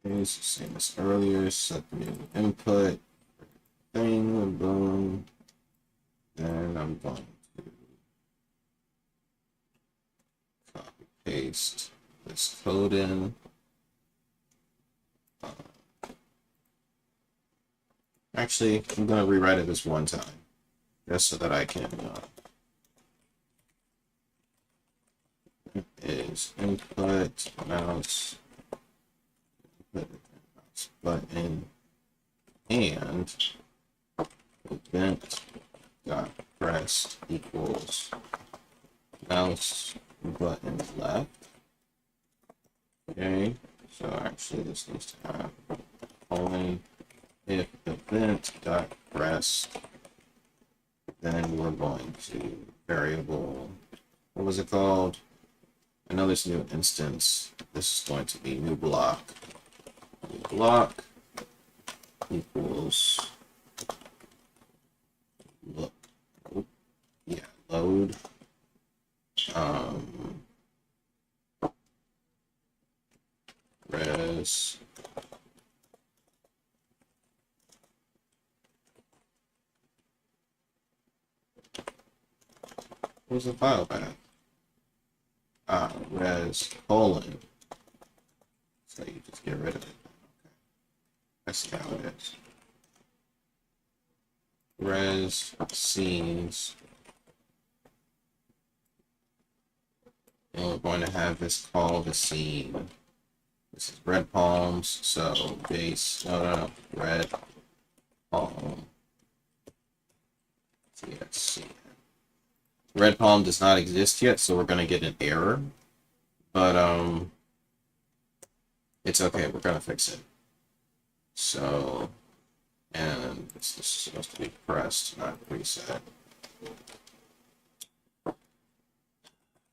Speaker 1: Okay, so same as earlier, set the new input thing, boom. Then I'm going to copy paste this code in. Actually, I'm going to rewrite it this one time, just so that I can is input mouse button and event dot pressed equals mouse button left. Okay, so actually this needs to have only if event dot pressed, then we're going to variable, what was it called? I know this new instance. This is going to be new block. New block equals look. Oh, yeah, load. Res. Where's the file path? Res colon. So you just get rid of it. Okay. I see how it is. Res scenes. And we're going to have this call the scene. This is red palms, so base, no, red palm, TSC. Red palm does not exist yet, so we're going to get an error, but it's okay, we're going to fix it. So, and this is supposed to be pressed, not reset.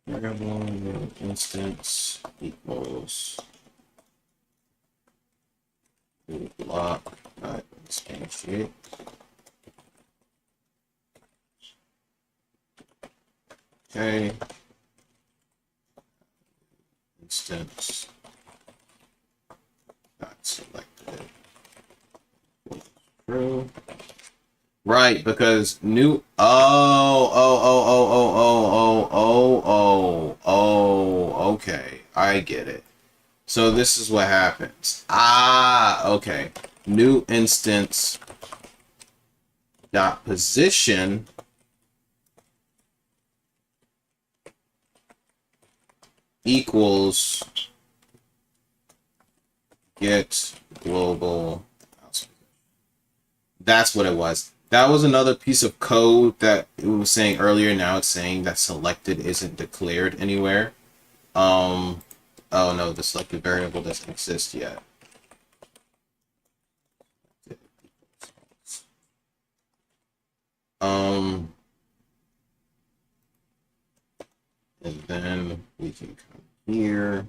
Speaker 1: Variable instance equals block instantiate. Okay. Instance not selected. True. Right, because new okay. I get it. So this is what happens. Okay. New instance dot position equals get global. That's what it was. That was another piece of code that it was saying earlier. Now it's saying that selected isn't declared anywhere. Oh no, the selected variable doesn't exist yet. And then we can come here.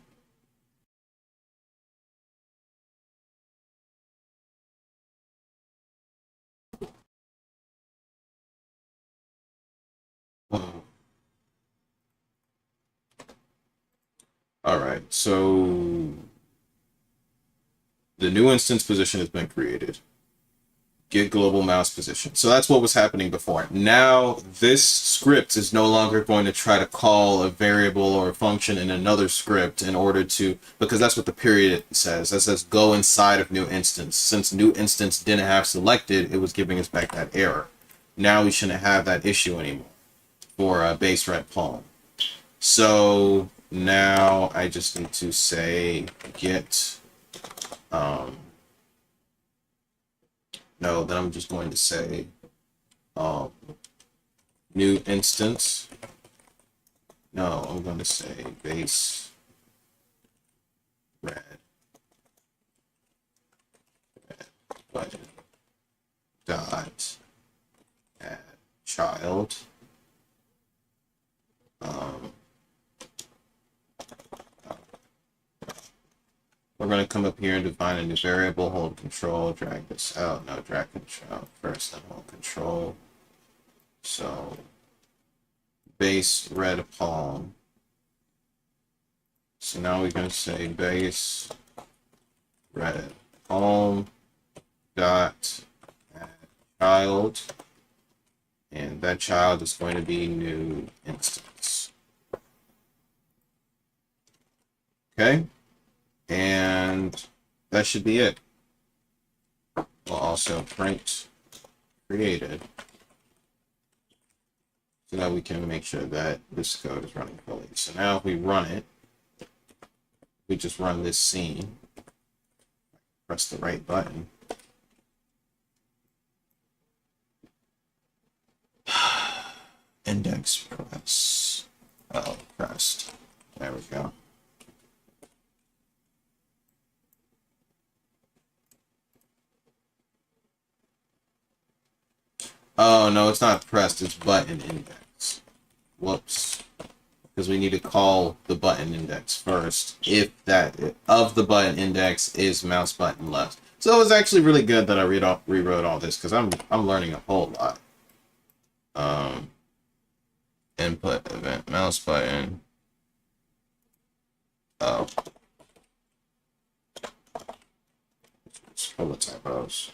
Speaker 1: All right, so the new instance position has been created. Get global mouse position. So that's what was happening before. Now this script is no longer going to try to call a variable or a function in another script in order to, because that's what the period says. That says go inside of new instance. Since new instance didn't have selected, it was giving us back that error. Now we shouldn't have that issue anymore for base red palm. So now I just need to say get no, then I'm just going to say new instance. No, I'm going to say base red button dot add child. We're going to come up here and define a new variable, hold control, drag this out. No, drag control first, then hold control. So base red palm. So now we're going to say base red palm dot add child. And that child is going to be new instance. Okay. And that should be it. We'll also print created so that we can make sure that this code is running fully. So now if we run it, we just run this scene, press the right button. Index press. Oh, pressed. There we go. Oh, no, it's not pressed. It's button index. Whoops. Because we need to call the button index first if that of the button index is mouse button left. So it was actually really good that I rewrote all this because I'm learning a whole lot. Input event mouse button. Oh. It's full of typos.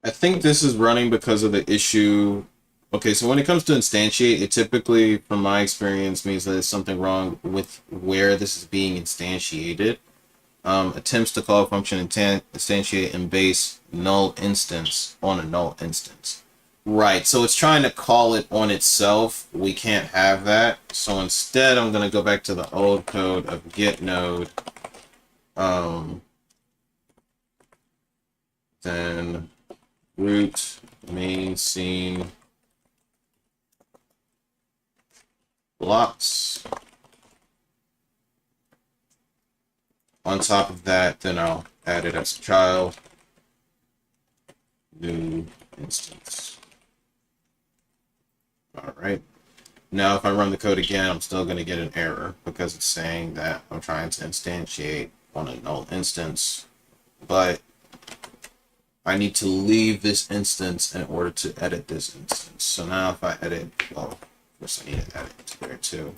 Speaker 1: I think this is running because of the issue. Okay, so when it comes to instantiate, it typically, from my experience, means that there's something wrong with where this is being instantiated. Attempts to call a function instantiate in base null instance on a null instance. Right, so it's trying to call it on itself. We can't have that. So instead, I'm going to go back to the old code of get node. Then root main scene blocks. On top of that, then I'll add it as a child. New instance. All right. Now, if I run the code again, I'm still going to get an error because it's saying that I'm trying to instantiate on a null instance, but I need to leave this instance in order to edit this instance. So now if I edit, well, first I need to edit to there too.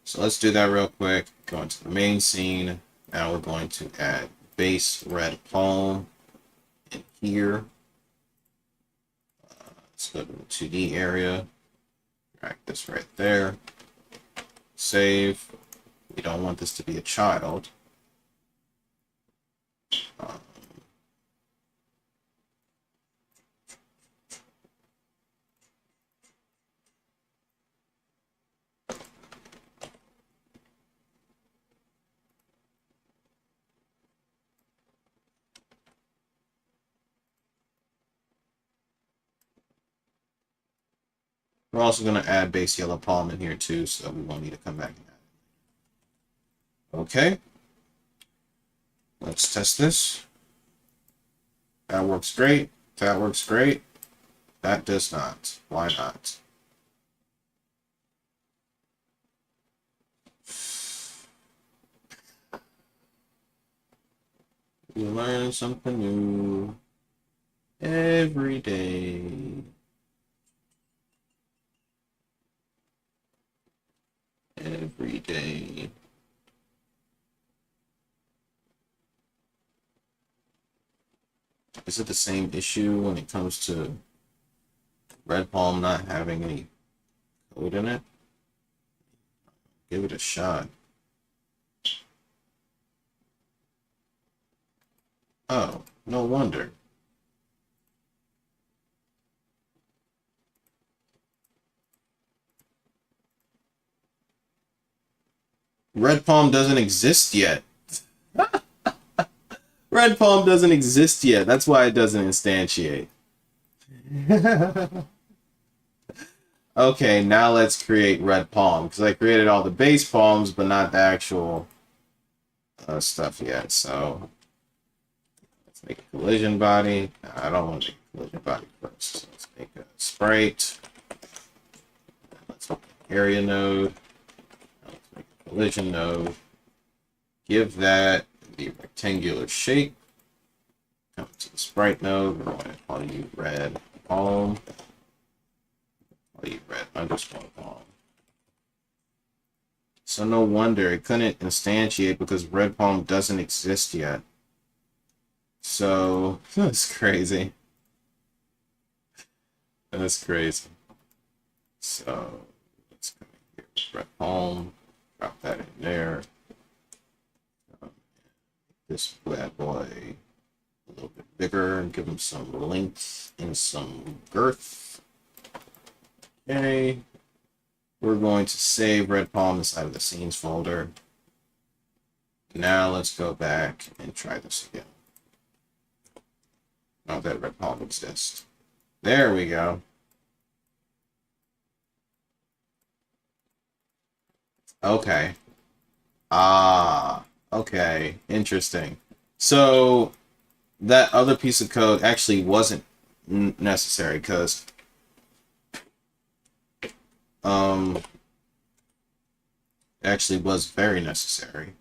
Speaker 1: So let's do that real quick. Go into the main scene. Now we're going to add base red palm in here. Let's go to the 2D area. Drag this right there. Save. We don't want this to be a child. We're also going to add base yellow palm in here too, so we won't need to come back and add it. Okay. Let's test this. That works great. That works great. That does not. Why not? You learn something new every day. Every day. Is it the same issue when it comes to Red Palm not having any code in it? Give it a shot. Oh, no wonder. Red Palm doesn't exist yet. Red Palm doesn't exist yet. That's why it doesn't instantiate. Okay, now let's create Red Palm, because I created all the base palms, but not the actual stuff yet. So let's make a collision body. No, I don't want to make a collision body first. So let's make a sprite. Let's make an area node. Let's make a collision node. Give that the rectangular shape. Come to the sprite node. We're going to call you red palm. Call you red underscore palm. So no wonder it couldn't instantiate because red palm doesn't exist yet. So that's crazy. That's crazy. So let's come in here with red palm. Drop that in there. This bad boy a little bit bigger and give him some length and some girth. Okay. We're going to save Red Palm inside of the scenes folder. Now let's go back and try this again. Now that Red Palm exists. There we go. Okay. Ah. Okay, interesting. So that other piece of code actually wasn't necessary because actually was very necessary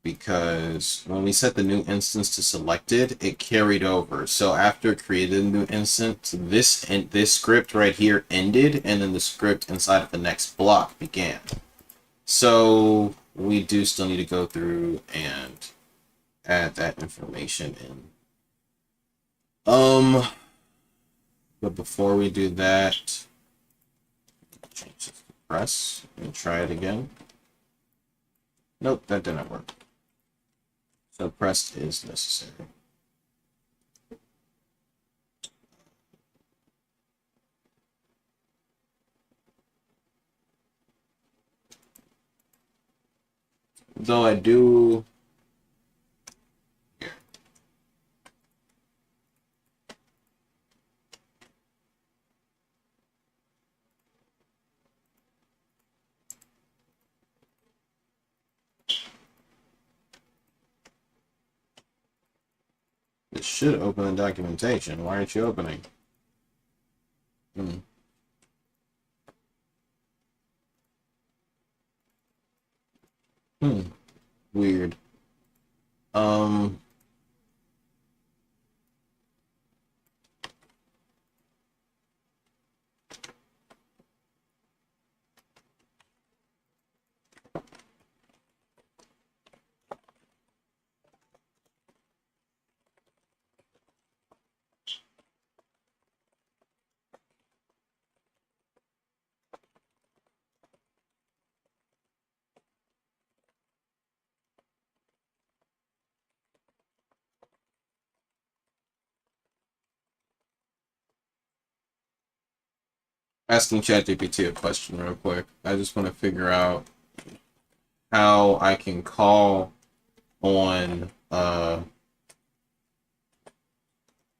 Speaker 1: because when we set the new instance to selected, it carried over. So after it created a new instance, this script right here ended, and then the script inside of the next block began. So we do still need to go through and add that information in. Um, but before we do that, change this to press and try it again. Nope, that didn't work. So pressed is necessary. Though I do. Here. It should open the documentation. Why aren't you opening? Weird. Um, asking ChatGPT a question real quick. I just want to figure out how I can call on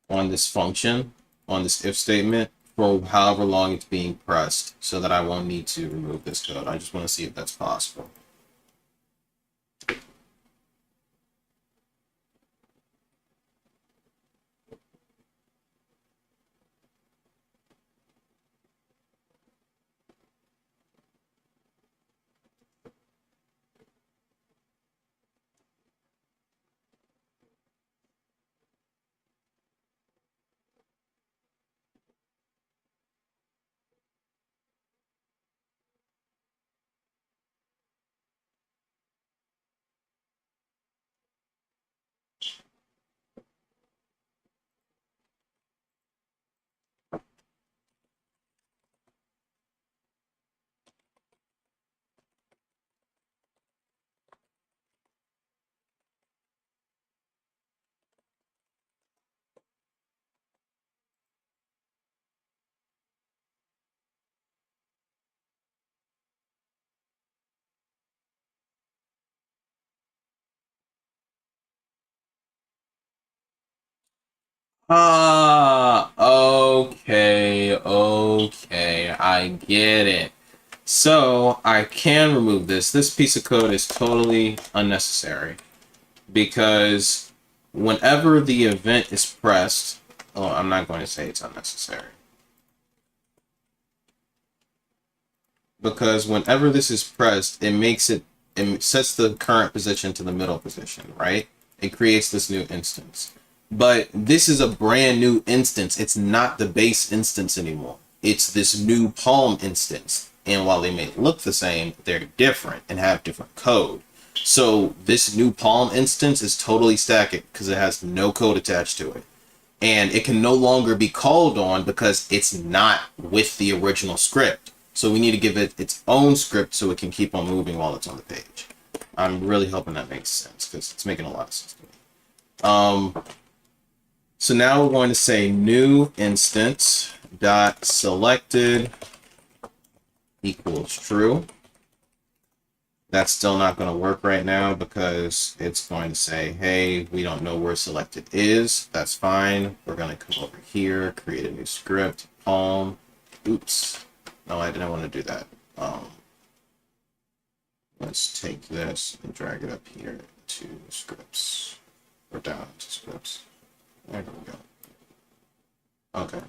Speaker 1: this function, on this if statement, for however long it's being pressed, so that I won't need to remove this code. I just want to see if that's possible. Okay, I get it. So I can remove this. This piece of code is totally unnecessary because whenever the event is pressed, oh, I'm not going to say it's unnecessary. Because whenever this is pressed, it sets the current position to the middle position, right? It creates this new instance. But this is a brand new instance. It's not the base instance anymore. It's this new Palm instance. And while they may look the same, they're different and have different code. So this new Palm instance is totally static because it has no code attached to it. And it can no longer be called on because it's not with the original script. So we need to give it its own script so it can keep on moving while it's on the page. I'm really hoping that makes sense because it's making a lot of sense to me. So now we're going to say new instance dot selected equals true. That's still not going to work right now because it's going to say, hey, we don't know where selected is. That's fine. We're going to come over here, create a new script, Palm. Oops. No, I didn't want to do that. Let's take this and drag it up here to scripts, or down to scripts. There we go. Okay.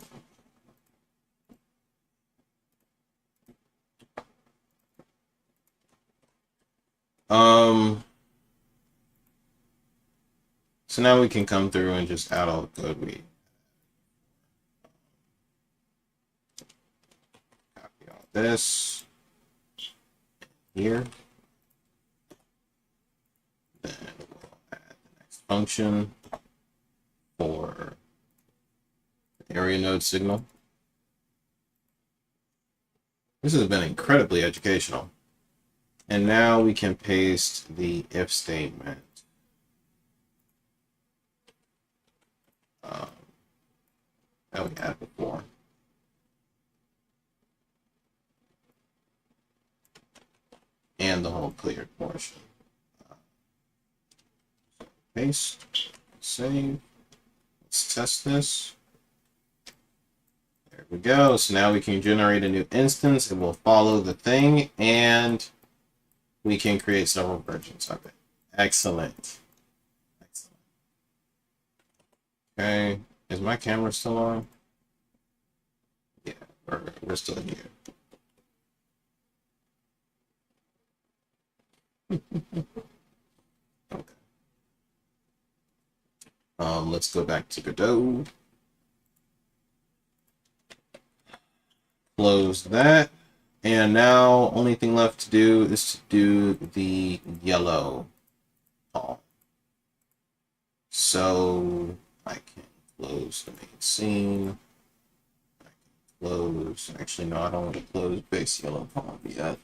Speaker 1: So now we can come through and just add all the code we copy all this here. Then we'll add the next function for area node signal. This has been incredibly educational. And now we can paste the if statement. That we had before. And the whole cleared portion. Paste, save. Let's test this. There we go. So now we can generate a new instance. It will follow the thing, and we can create several versions of it. Excellent. Excellent. Okay. Is my camera still on? Yeah, we're still here. Okay. Let's go back to Godot. Close that. And now only thing left to do is to do the yellow palm. So I can close the main scene. I can close. Actually, no, I don't want to close base yellow palm yet.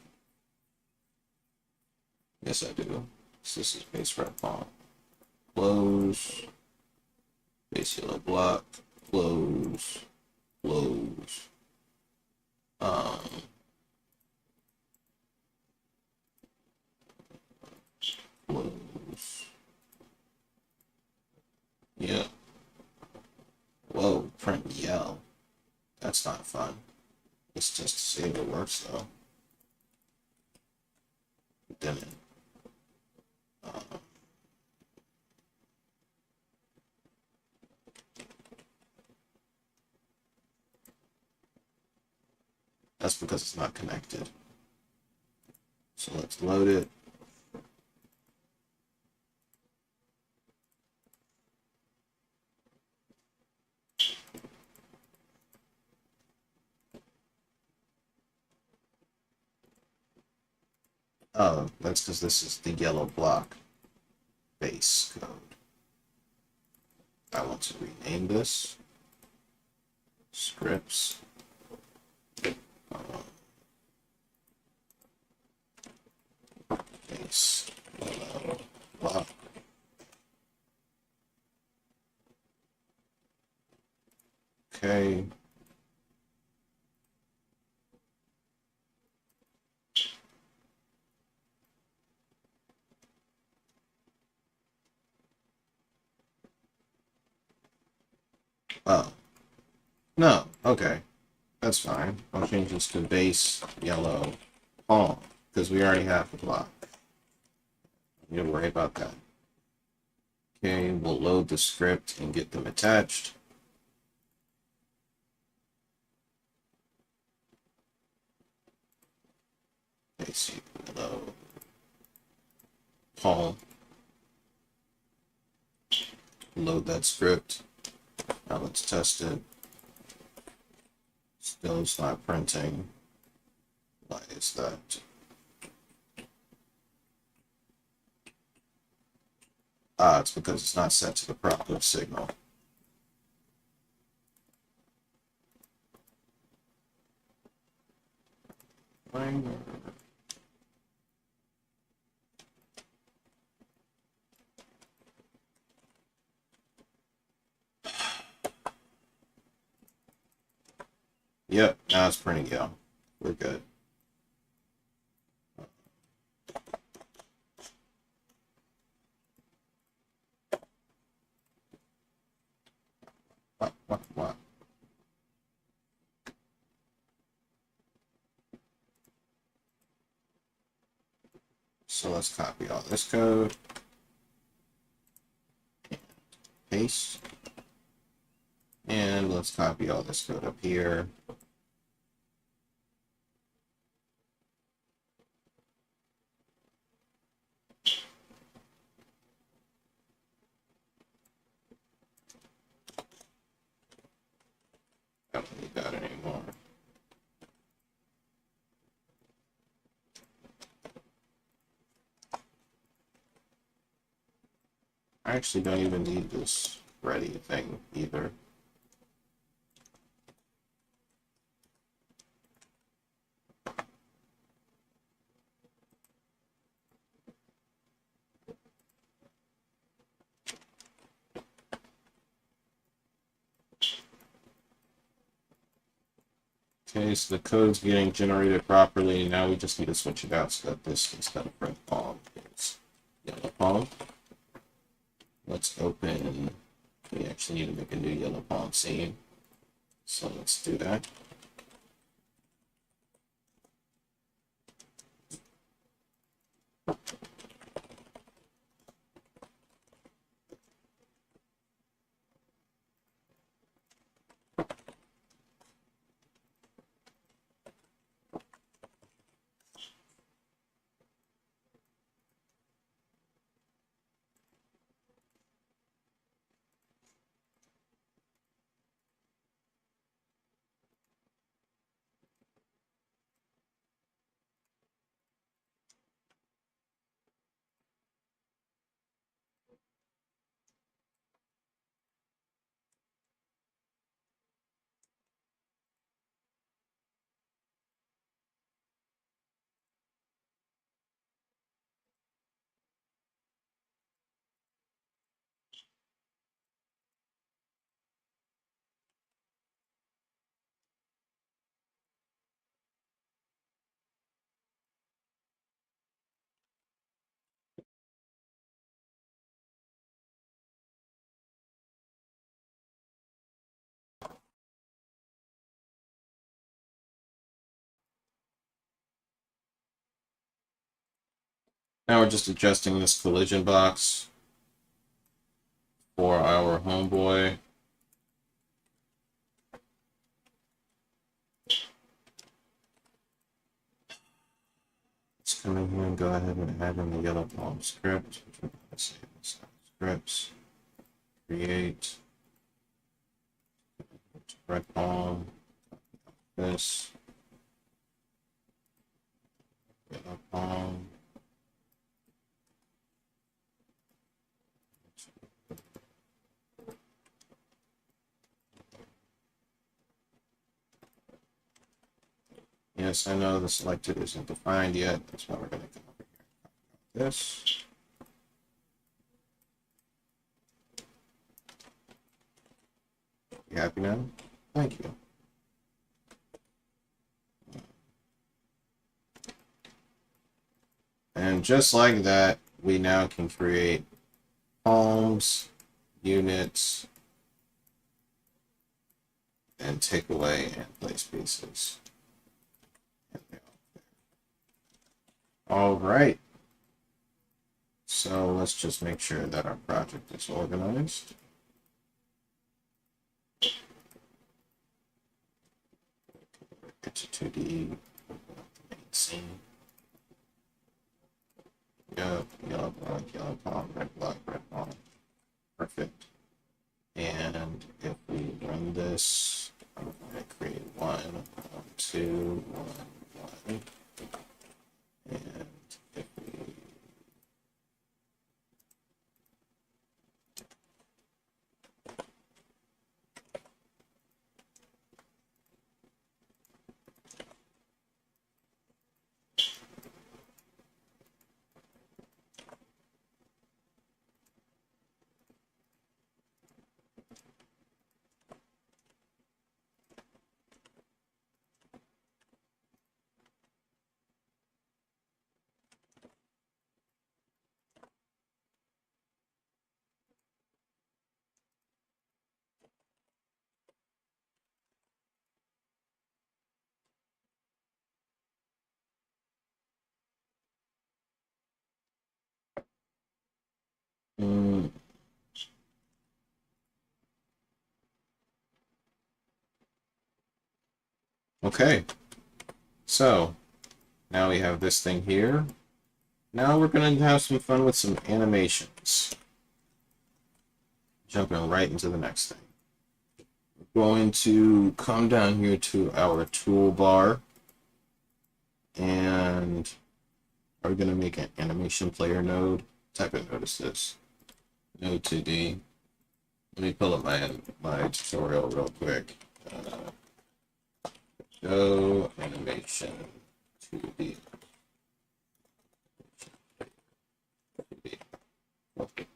Speaker 1: Yes, I do. So this is base red palm. Close. Base yellow block. Close. Close. Close. Yeah. Whoa, print yell. That's not fun. Let's just see if it works though. It didn't. That's because it's not connected. So let's load it. Oh, that's because this is the yellow block base code. I want to rename this. Scripts. Base yellow block. Okay. Oh. No, okay. That's fine. I'll change this to base yellow palm, because we already have the block. You don't worry about that. Okay, we'll load the script and get them attached. Base yellow palm. Load that script. Now let's test it. Still it's not printing. Why is that? It's because it's not set to the proper signal. Yep, now it's printing yellow. We're good. What? So let's copy all this code. Paste. And let's copy all this code up here. I don't need that anymore. I actually don't even need this ready thing either. Okay, so the code's getting generated properly. Now we just need to switch it out so that this instead of red palm is yellow palm. Let's open. We actually need to make a new yellow palm scene. So let's do that. Now we're just adjusting this collision box for our homeboy. Let's come in here and go ahead and add in the yellow palm script. Let's say scripts, create, red palm, this, yellow palm. Yes, I know the selected isn't defined yet. That's why we're going to come over here. This. You happy now? Thank you. And just like that, we now can create palms, units, and take away and place pieces. All right. So let's just make sure that our project is organized. Get to 2D main scene. Yep, yellow palm, red palm. Perfect. And if we run this, I'm going to create 1, 2, 1. And if we okay, so now we have this thing here. Now we're going to have some fun with some animations. Jumping right into the next thing. We're going to come down here to our toolbar and are going to make an animation player node. Type of node is this. Node 2D. Let me pull up my tutorial real quick. Go animation 2D. Okay.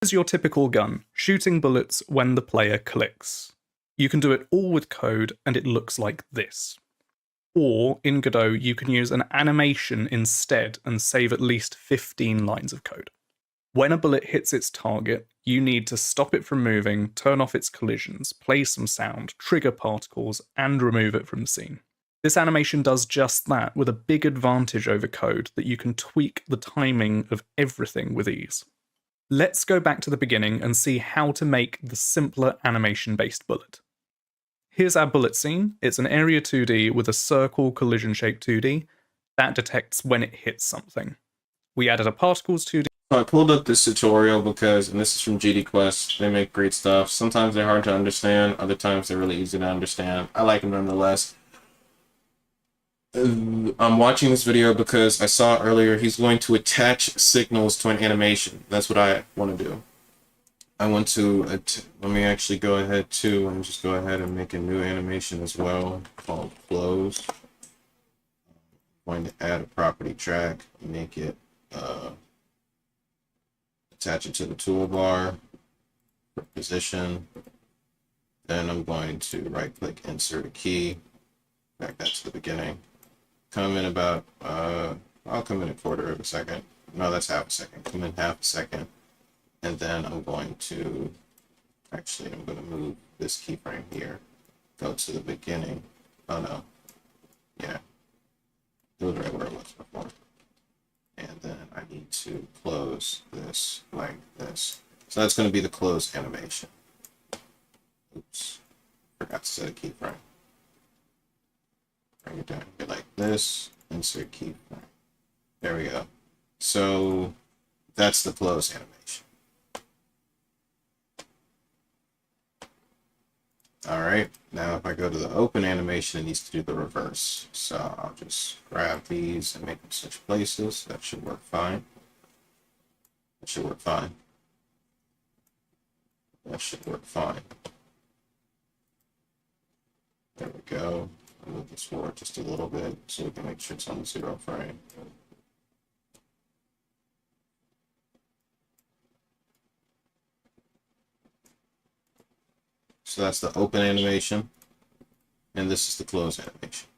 Speaker 2: Here's your typical gun, shooting bullets when the player clicks. You can do it all with code and it looks like this. Or, in Godot, you can use an animation instead and save at least 15 lines of code. When a bullet hits its target, you need to stop it from moving, turn off its collisions, play some sound, trigger particles, and remove it from the scene. This animation does just that, with a big advantage over code that you can tweak the timing of everything with ease. Let's go back to the beginning and see how to make the simpler animation-based bullet. Here's our bullet scene. It's an area 2D with a circle collision shape 2D that detects when it hits something. We added a particles 2D.
Speaker 1: So I pulled up this tutorial because, and this is from GD Quest, they make great stuff. Sometimes they're hard to understand, other times they're really easy to understand. I like them nonetheless. I'm watching this video because I saw earlier he's going to attach signals to an animation. That's what I want to do. I want to, let me actually go ahead too and just go ahead and make a new animation as well called close. I'm going to add a property track, make it, attach it to the toolbar, position. Then I'm going to right click, insert a key, back that to the beginning. Come in about, I'll come in a quarter of a second. No, that's half a second. Come in half a second. And then I'm going to, actually, I'm going to move this keyframe here. Go to the beginning. Oh, no. Yeah. It was right where it was before. And then I need to close this like this. So that's going to be the close animation. Oops. Forgot to set a keyframe. Bring it down here like this. Insert keyframe. There we go. So that's the close animation. All right, now if I go to the open animation, it needs to do the reverse. So I'll just grab these and make them switch places. That should work fine. That should work fine. That should work fine. There we go. I'll move this forward just a little bit so we can make sure it's on the 0 frame. So that's the open animation, and this is the close animation.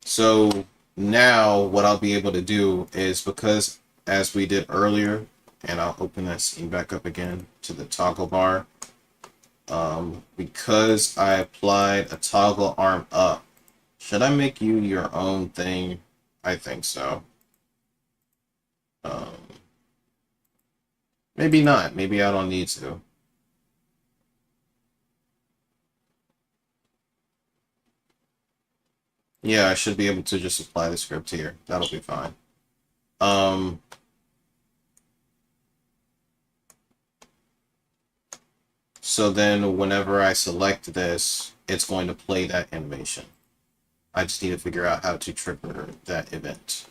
Speaker 1: So now what I'll be able to do is, because as we did earlier, and I'll open that scene back up again to the toggle bar, because I applied a toggle arm up, should I make you your own thing? I think so. Maybe not. Maybe I don't need to. Yeah, I should be able to just apply the script here. That'll be fine. So then whenever I select this, it's going to play that animation. I just need to figure out how to trigger that event.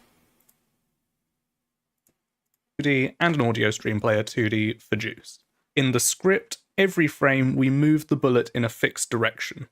Speaker 2: 2D and an audio stream player 2D for Juice. In the script, every frame we move the bullet in a fixed direction.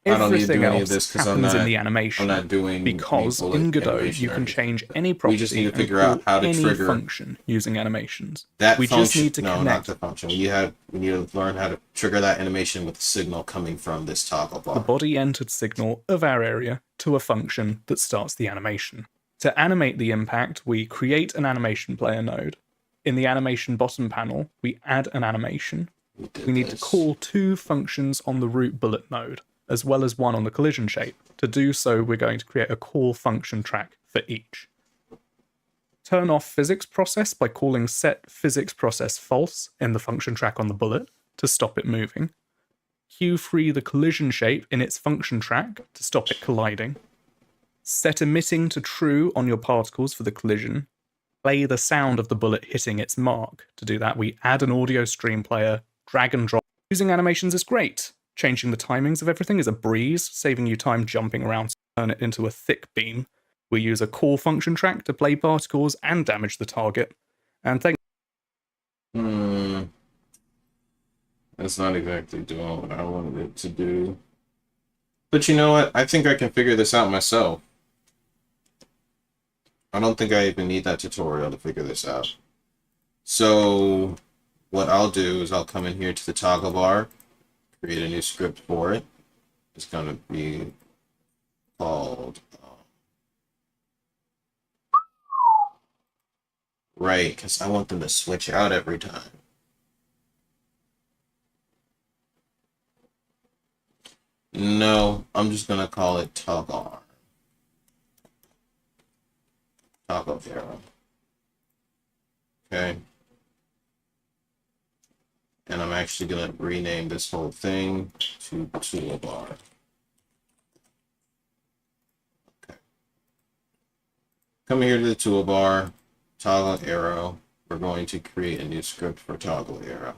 Speaker 1: I don't need to
Speaker 2: Everything
Speaker 1: do any of
Speaker 2: else
Speaker 1: this because
Speaker 2: happens in the animation.
Speaker 1: I'm not doing
Speaker 2: because in Godot you can change any property.
Speaker 1: We just need to figure out how to trigger
Speaker 2: function using animations.
Speaker 1: That
Speaker 2: we
Speaker 1: function,
Speaker 2: just need to
Speaker 1: no,
Speaker 2: connect.
Speaker 1: not the function. We need to learn how to trigger that animation with the signal coming from this toggle bar.
Speaker 2: The body entered signal of our area to a function that starts the animation. To animate the impact, we create an animation player node. In the animation bottom panel, we add an animation. We need to call 2 functions on the root bullet node, as well as one on the collision shape. To do so, we're going to create a call function track for each. Turn off physics process by calling set physics process false in the function track on the bullet to stop it moving. Cue free the collision shape in its function track to stop it colliding. Set emitting to true on your particles for the collision. Play the sound of the bullet hitting its mark. To do that, we add an audio stream player, drag and drop. Using animations is great. Changing the timings of everything is a breeze, saving you time jumping around to turn it into a thick beam. We use a call function track to play particles and damage the target. And thank
Speaker 1: That's not exactly doing what I wanted it to do. But you know what? I think I can figure this out myself. I don't think I even need that tutorial to figure this out. So what I'll do is I'll come in here to the toggle bar, create a new script for it. It's going to be called right, because I want them to switch out every time. No, I'm just going to call it toggle arm. Toggle arrow. Okay. And I'm actually going to rename this whole thing to toolbar. Okay. Come here to the toolbar, toggle arrow. We're going to create a new script for toggle arrow.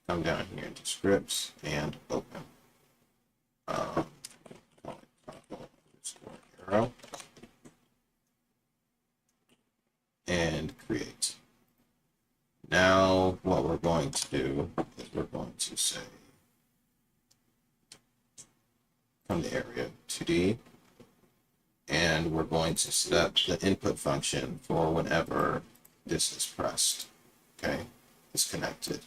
Speaker 1: Come down here into scripts and open. Call it toggle arrow. And create. Now what we're going to do is we're going to say, come to area 2D, and we're going to set up the input function for whenever this is pressed. Okay, it's connected.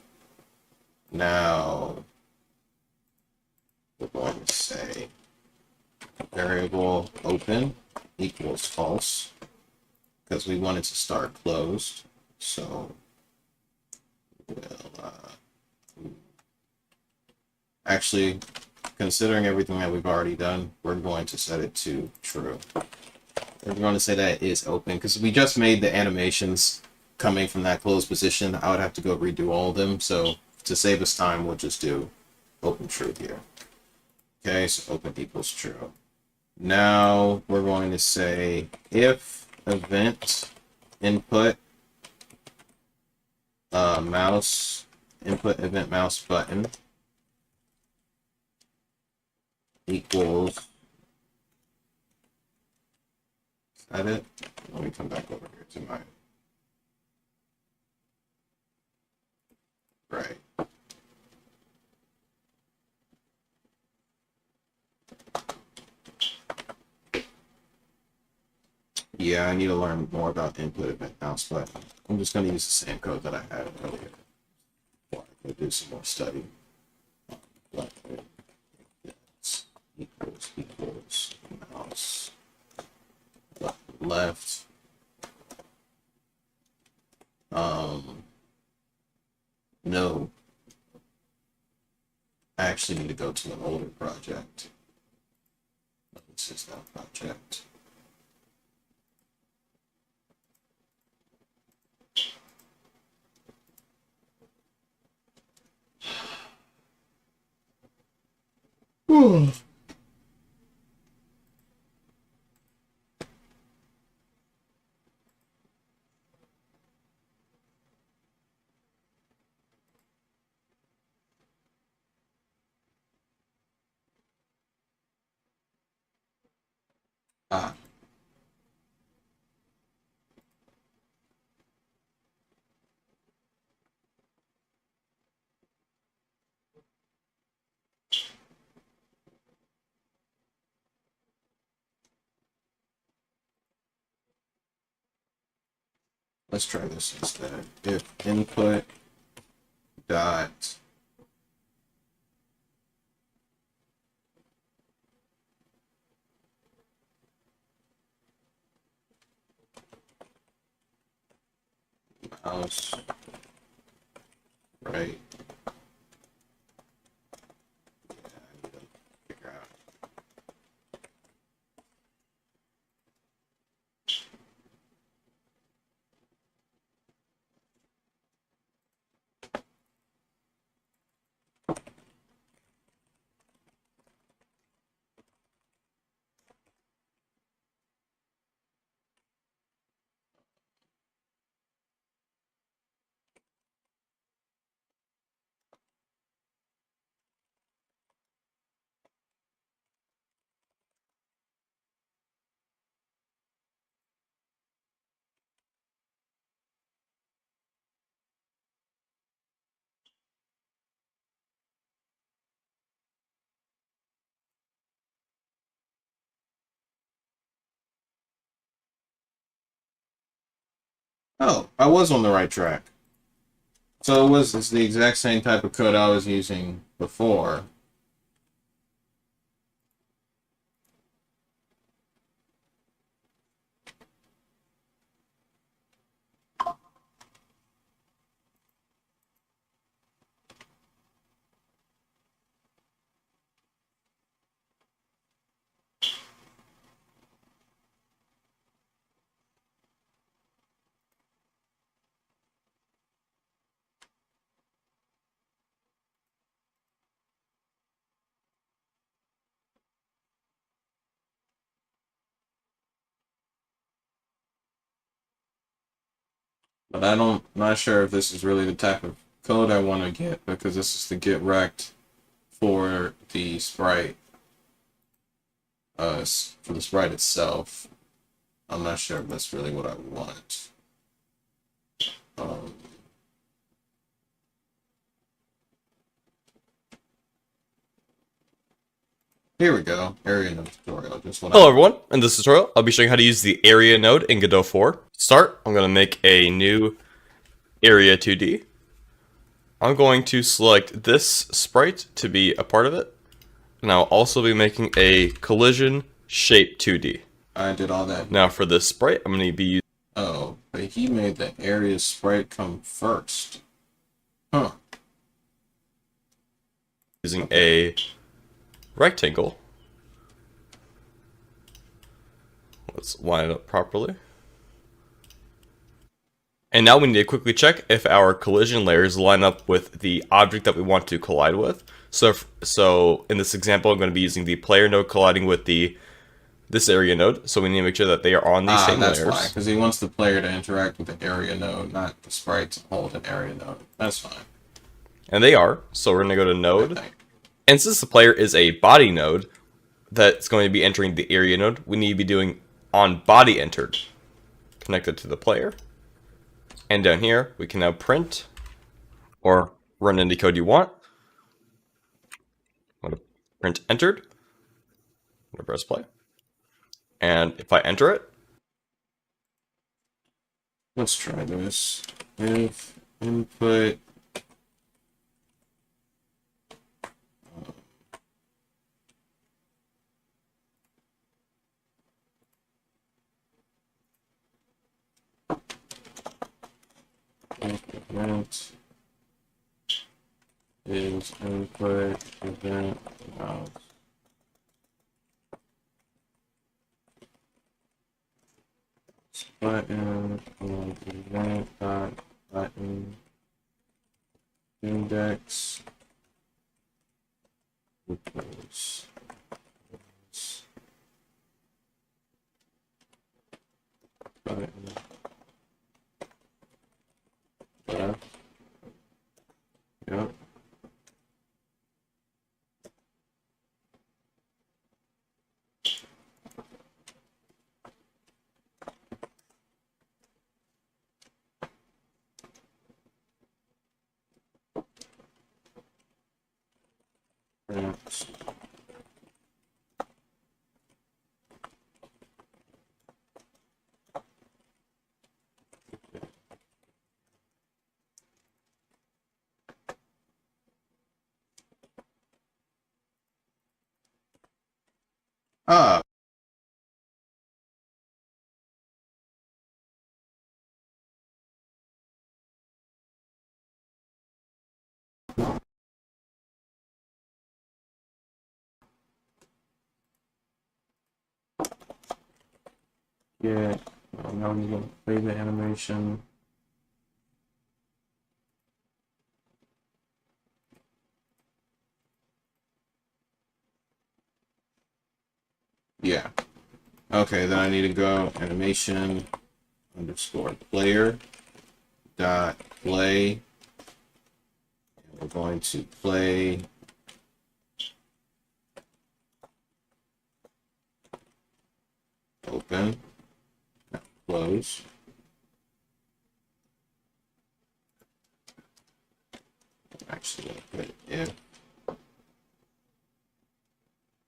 Speaker 1: Now we're going to say variable open equals false, because we want it to start closed. So we'll actually, considering everything that we've already done, we're going to set it to true. We're going to say that it is open because we just made the animations coming from that closed position. I would have to go redo all of them. So to save us time, we'll just do open true here. Okay, so open equals true. Now we're going to say if event input mouse input event mouse button equals, is that it? Let me come back over here to my right. Yeah, I need to learn more about input event mouse button. I'm just going to use the same code that I had earlier. Before I go do some more study. Button equals mouse left. No. I actually need to go to an older project. This is that project. Ah. Let's try this instead. If input dot mouse right. Yeah, I need to figure out. Oh, I was on the right track. So it's the exact same type of code I was using before. But not sure if this is really the type of code I want to get, because this is the get rect for the sprite, for the sprite itself. I'm not sure if that's really what I want. Um, Here we go. Area node tutorial. Just what
Speaker 3: Hello everyone, in this tutorial I'll be showing how to use the area node in Godot 4. To start, I'm going to make a new area 2D. I'm going to select this sprite to be a part of it, and I'll also be making a collision shape 2D.
Speaker 1: I did all that.
Speaker 3: Now for this sprite, I'm going to be using
Speaker 1: Oh, but he made the area sprite come first. Huh.
Speaker 3: a rectangle. Let's line it up properly. And now we need to quickly check if our collision layers line up with the object that we want to collide with. So in this example, I'm going to be using the player node colliding with this area node. So we need to make sure that they are on these same layers.
Speaker 1: That's why, because he wants the player to interact with the area node, not the sprite to hold an area node. That's fine.
Speaker 3: And they are. So we're going to go to node. And since the player is a body node that's going to be entering the area node, we need to be doing on body entered connected to the player. And down here, we can now print or run any code you want. I'm going to print entered. I'm going to press play. And if I enter it,
Speaker 1: let's try this. If input event is input event mouse. Button and event dot button index equals button left. Yep. Next. Ah. Yeah. Now I'm gonna play the animation. Yeah. Okay, then I need to go animation underscore player dot play. And we're going to play open, close. Actually, put if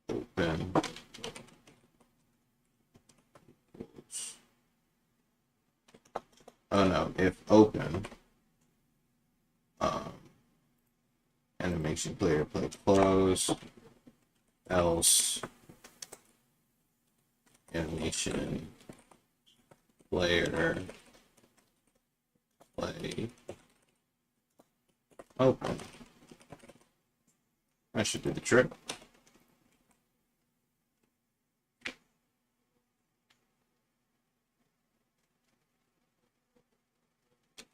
Speaker 1: open. Oh no, if open animation player play close, else animation player play open. That should do the trick.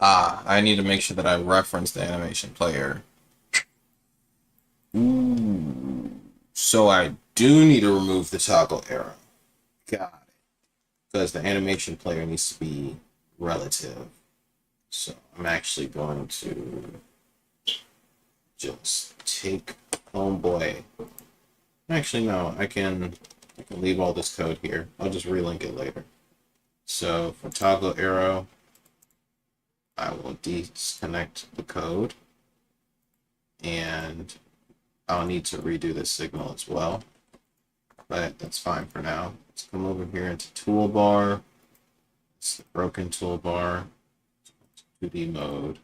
Speaker 1: I need to make sure that I reference the animation player. Ooh. So I do need to remove the toggle arrow. Got it. Because the animation player needs to be relative. So I'm actually going to just take homeboy. Actually, no, I can leave all this code here. I'll just relink it later. So for toggle arrow, I will disconnect the code, and I'll need to redo this signal as well, but that's fine for now. Let's come over here into toolbar. It's the broken toolbar, 2D mode.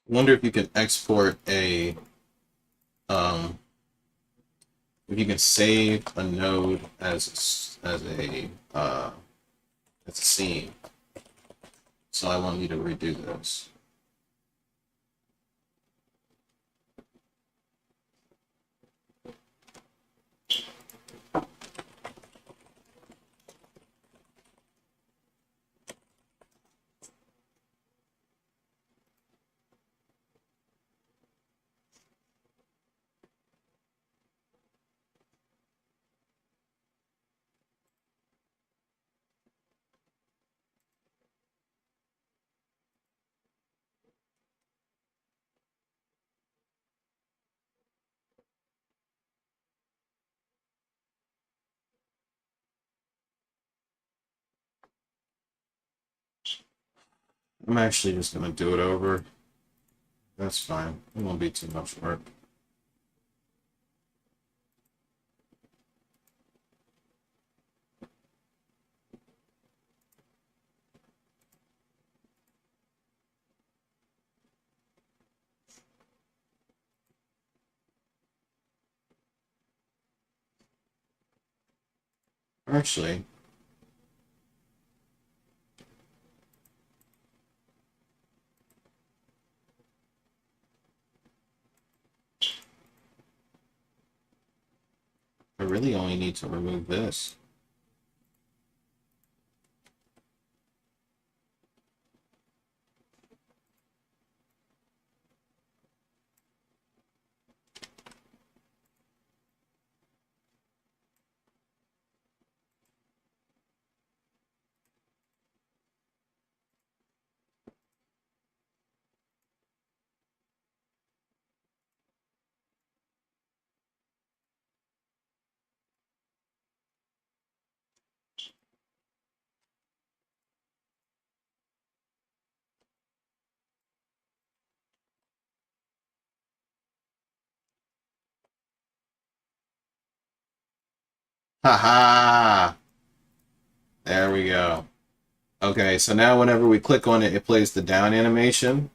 Speaker 1: Wonder if you can export a, if you can save a node as a scene. So I won't need to redo this. I'm actually just gonna do it over. That's fine. It won't be too much work. Actually, I really only need to remove this. Haha! There we go. Okay, so now whenever we click on it, it plays the down animation.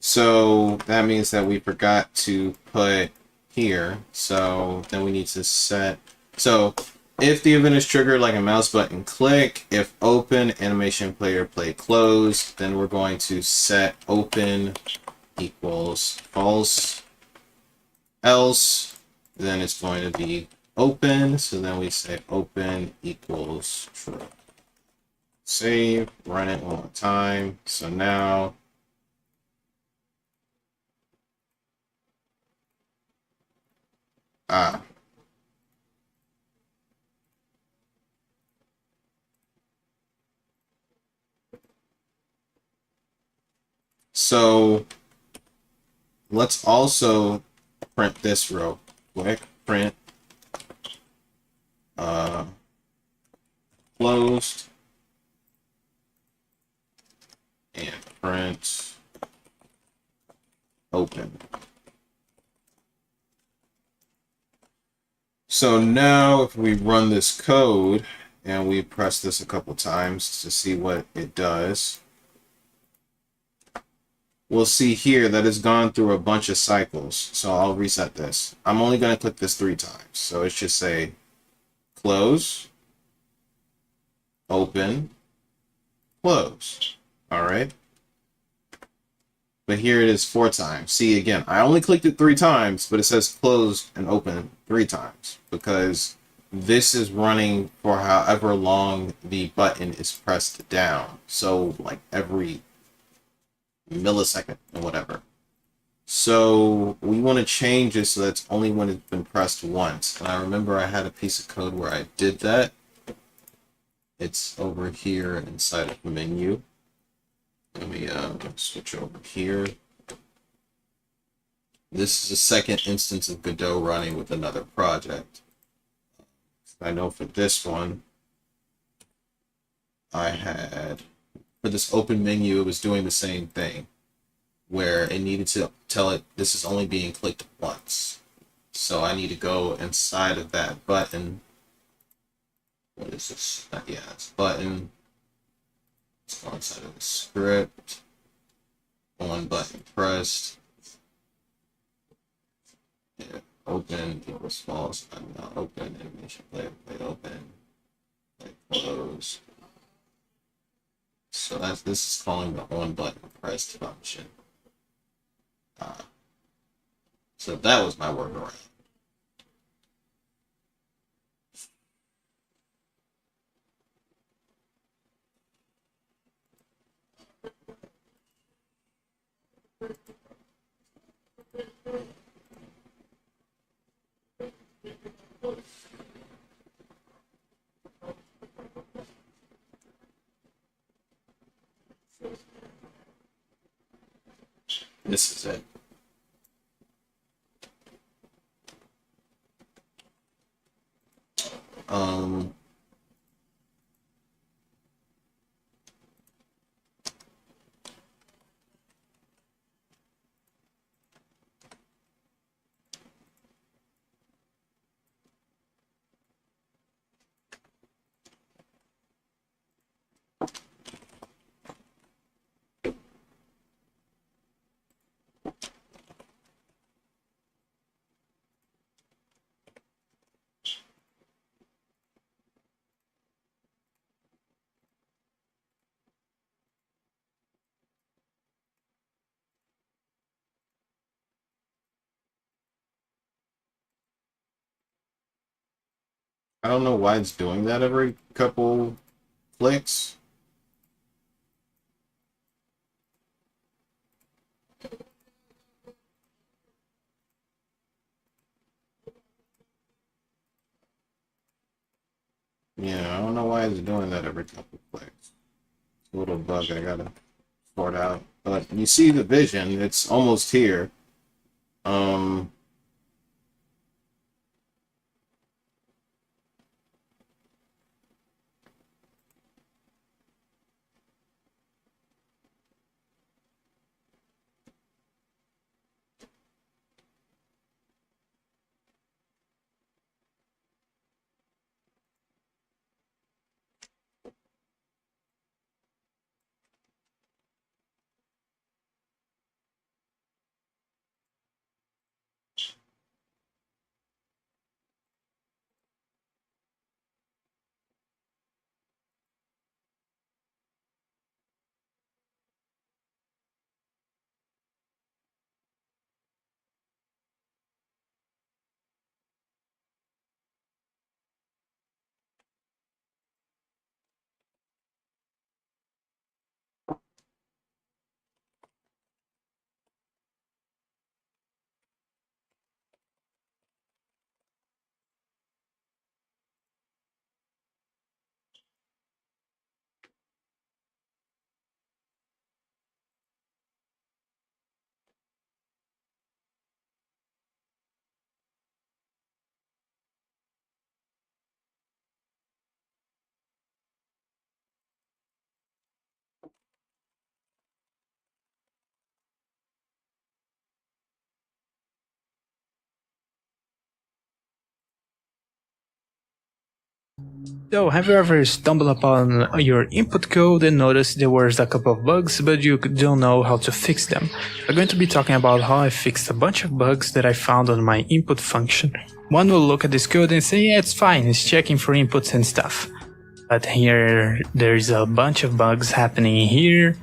Speaker 1: So that means that we forgot to put here. So then we need to set. So if the event is triggered like a mouse button click, if open animation player play close, then we're going to set open equals false. Else then it's going to be open. So then we say open equals true. Save, run it one more time. So now so let's also print this real quick. Print closed and print open. So now if we run this code and we press this a couple times to see what it does, we'll see here that it's gone through a bunch of cycles. So I'll reset this. I'm only going to click this 3 times. So it should say close, open, close. All right. But here it is 4 times. See, again, I only clicked it 3 times, but it says close and open 3 times because this is running for however long the button is pressed down. So like every millisecond or whatever. So we want to change it so that's only when it's been pressed once. And I remember I had a piece of code where I did that. It's over here inside of the menu. Let me switch over here. This is a second instance of Godot running with another project. I know for this one, I had, for this open menu, it was doing the same thing, where it needed to tell it this is only being clicked once. So I need to go inside of that button. What is this? Yeah, it's button. Let's go inside of the script. One button pressed. Yeah, open equals false. I'm not open. Animation play open. Play close. So this is calling the on button pressed function. So that was my workaround. This is it. I don't know why it's doing that every couple clicks. Yeah, I don't know why it's doing that every couple clicks. It's a little bug I gotta sort out. But you see the vision, it's almost here. Um,
Speaker 4: So, have you ever stumbled upon your input code and noticed there was a couple of bugs, but you don't know how to fix them? I'm going to be talking about how I fixed a bunch of bugs that I found on my input function. One will look at this code and say, yeah, it's fine, it's checking for inputs and stuff. But here, there's a bunch of bugs happening here,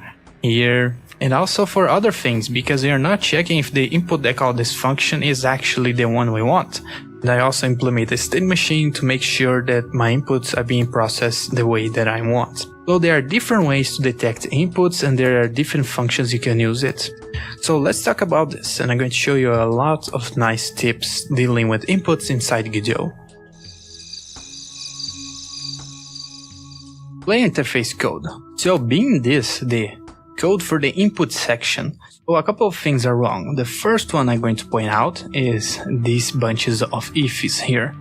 Speaker 4: and also for other things, because we are not checking if the input that called this function is actually the one we want. And I also implement a state machine to make sure that my inputs are being processed the way that I want. So there are different ways to detect inputs and there are different functions you can use it. So let's talk about this, and I'm going to show you a lot of nice tips dealing with inputs inside Godot. Player interface code. So being this the code for the input section, well, a couple of things are wrong. The first one I'm going to point out is these bunches of ifs here.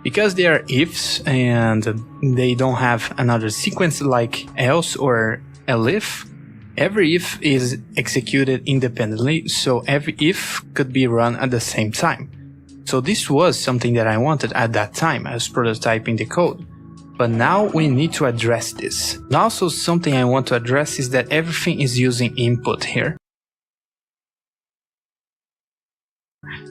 Speaker 4: Because they are ifs and they don't have another sequence like else or elif, every if is executed independently, so every if could be run at the same time. So this was something that I wanted at that time. I was prototyping the code. But now we need to address this. And also something I want to address is that everything is using input here.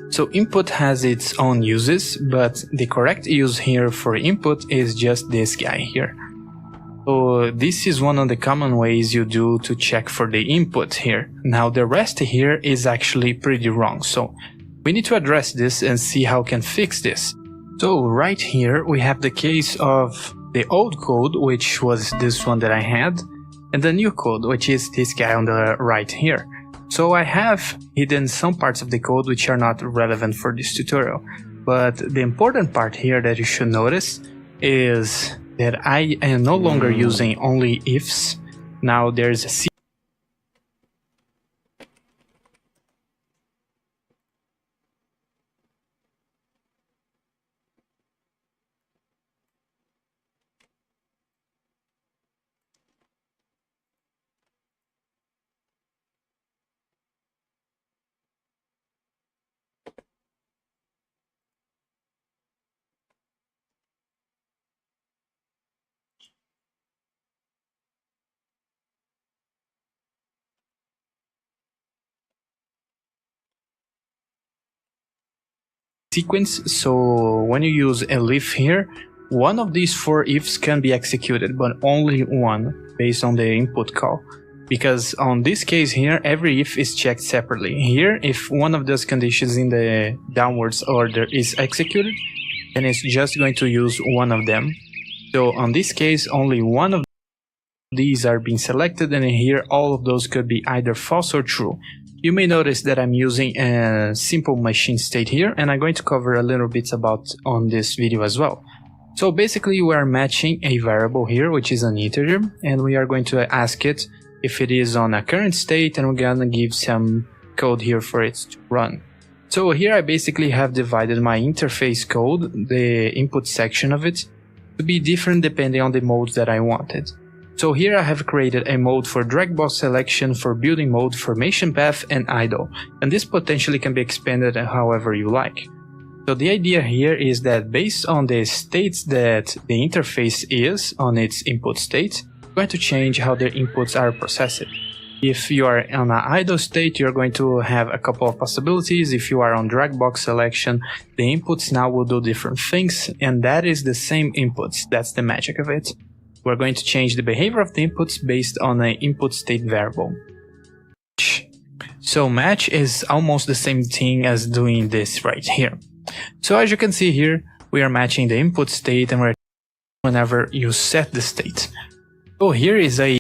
Speaker 4: So input has its own uses, but the correct use here for input is just this guy here. So this is one of the common ways you do to check for the input here. Now the rest here is actually pretty wrong, so we need to address this and see how we can fix this. So right here we have the case of the old code, which was this one that I had, and the new code, which is this guy on the right here. So I have hidden some parts of the code which are not relevant for this tutorial, but the important part here that you should notice is that I am no longer using only ifs. Now there's a sequence, so when you use elif here, one of these four ifs can be executed, but only one based on the input call. Because on this case here, every if is checked separately. Here, if one of those conditions in the downwards order is executed, then it's just going to use one of them. So on this case, only one of these are being selected, and here all of those could be either false or true. You may notice that I'm using a simple machine state here, and I'm going to cover a little bit about on this video as well. So basically we are matching a variable here, which is an integer, and we are going to ask it if it is on a current state, and we're gonna give some code here for it to run. So here I basically have divided my interface code, the input section of it, to be different depending on the modes that I wanted. So here I have created a mode for drag box selection, for building mode, formation path, and idle, and this potentially can be expanded however you like. So the idea here is that based on the states that the interface is on its input state, we're going to change how the inputs are processed. If you are on an idle state, you're going to have a couple of possibilities. If you are on drag box selection, the inputs now will do different things, and that is the same inputs. That's the magic of it. We're going to change the behavior of the inputs based on an input state variable. So match is almost the same thing as doing this right here. So as you can see here, we are matching the input state, and we're whenever you set the state. So here is a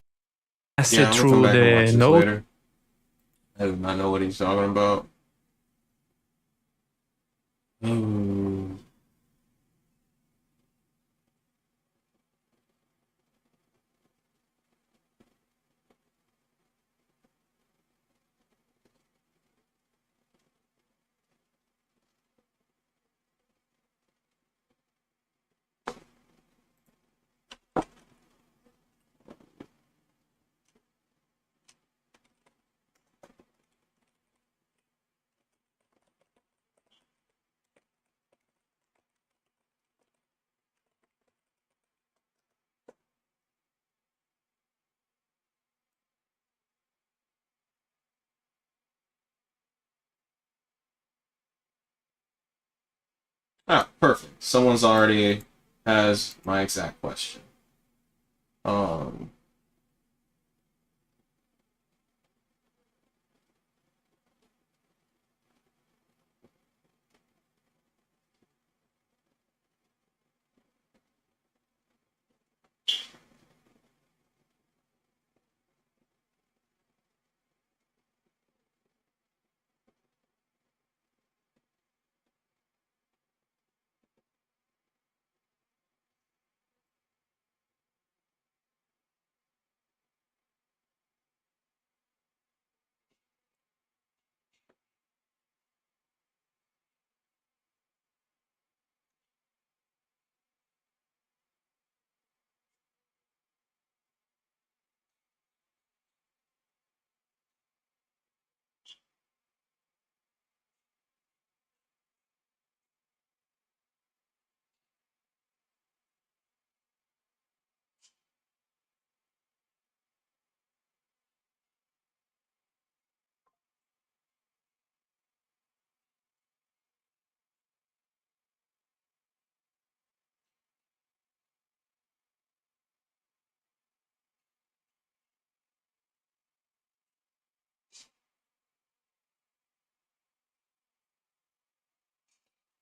Speaker 4: asset through the node.
Speaker 1: Later. I do not know what he's talking about. Ah, perfect. Someone's already has my exact question. Um,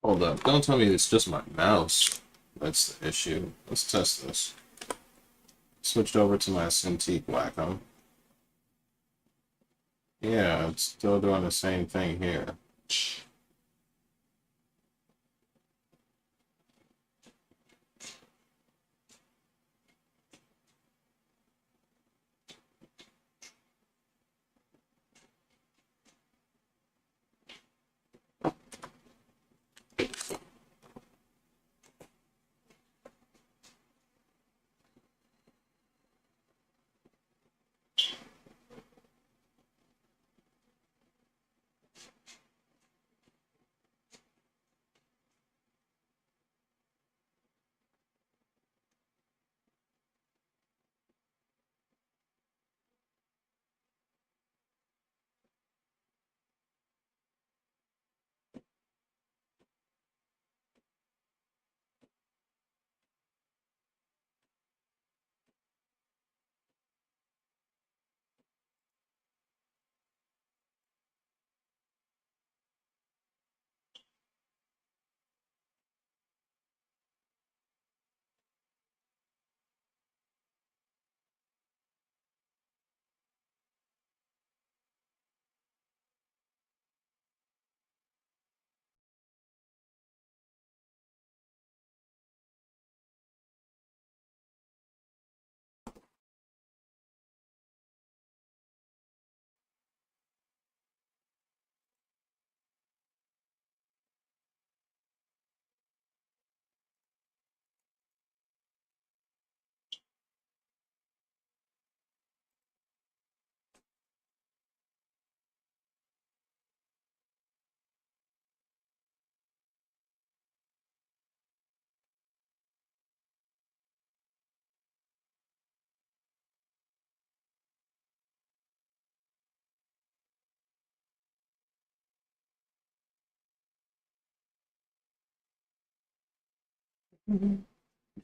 Speaker 1: hold up. Don't tell me it's just my mouse that's the issue. Let's test this. Switched over to my Cintiq Wacom. Yeah, it's still doing the same thing here.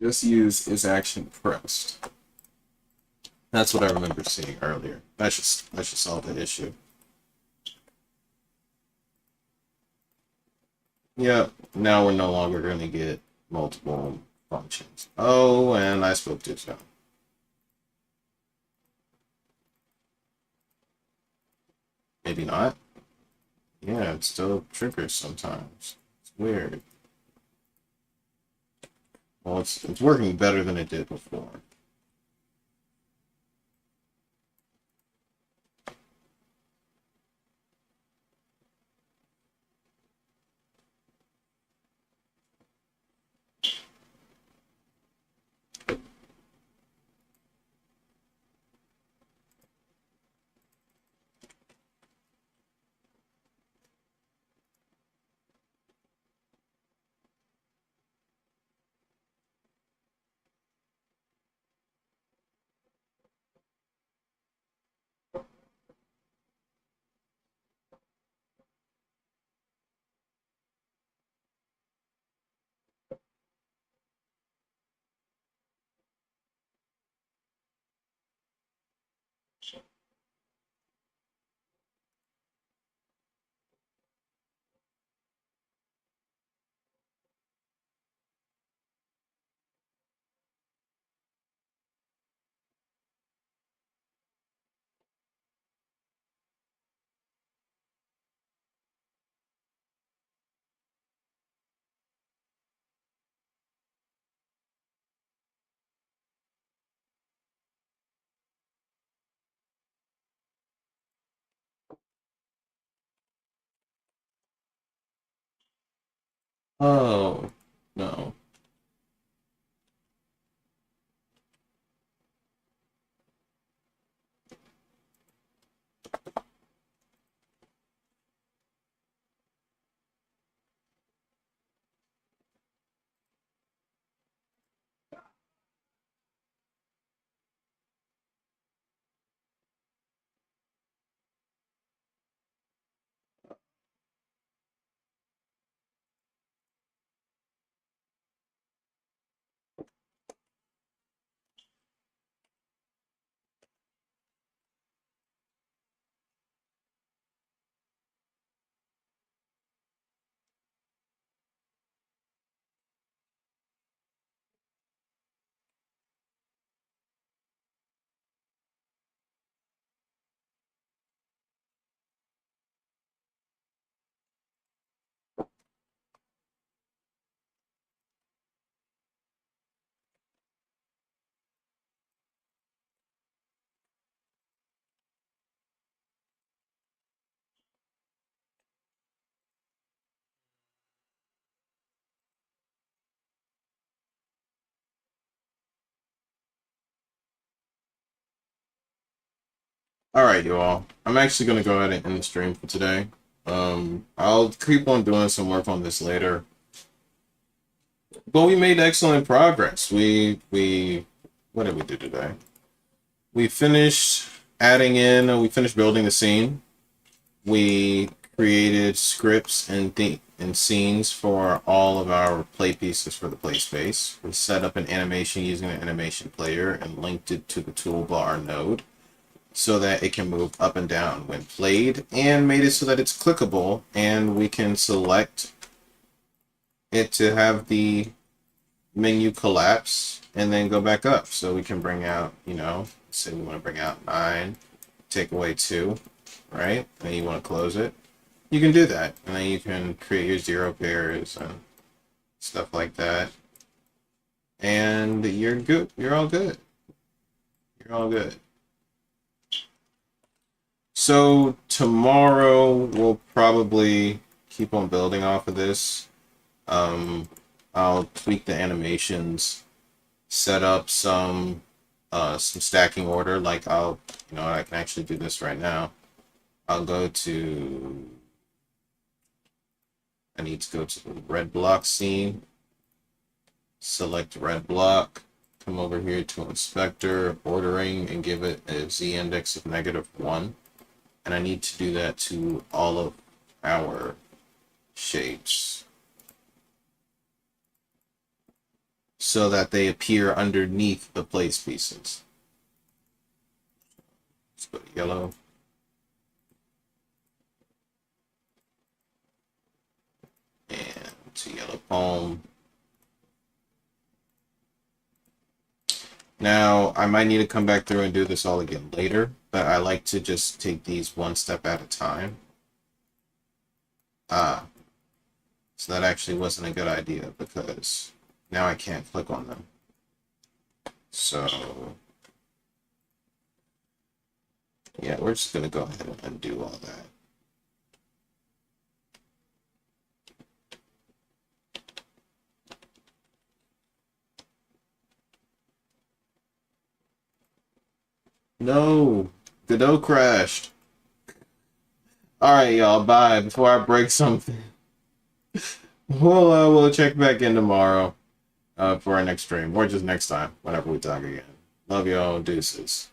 Speaker 1: Just use is action pressed. That's what I remember seeing earlier. That should solve that issue. Yep. Now we're no longer going to get multiple functions. Oh, and I spoke too soon. Maybe not. Yeah, it still triggers sometimes. It's weird. Well, it's working better than it did before. Oh, no. Alright, you all. I'm actually going to go ahead and end the stream for today. I'll keep on doing some work on this later. But we made excellent progress. What did we do today? We finished we finished building the scene. We created scripts and scenes for all of our play pieces for the play space. We set up an animation using an animation player and linked it to the toolbar node so that it can move up and down when played, and made it so that it's clickable and we can select it to have the menu collapse and then go back up. So we can bring out, say we want to bring out 9, take away 2, right? And you want to close it. You can do that. And then you can create your 0 pairs and stuff like that. And you're good. You're all good. You're all good. So tomorrow we'll probably keep on building off of this. I'll tweak the animations, set up some stacking order. Like I can actually do this right now. I'll go to, I need to go to the red block scene, select red block, come over here to inspector, ordering, and give it a Z index of -1. And I need to do that to all of our shapes so that they appear underneath the place pieces. Let's go to yellow. And to yellow palm. Now, I might need to come back through and do this all again later, but I like to just take these one step at a time. So that actually wasn't a good idea because now I can't click on them. So, yeah, we're just going to go ahead and undo all that. No, Godot crashed. Alright, y'all, bye. Before I break something. We'll check back in tomorrow for our next stream, or just next time, whenever we talk again. Love y'all, deuces.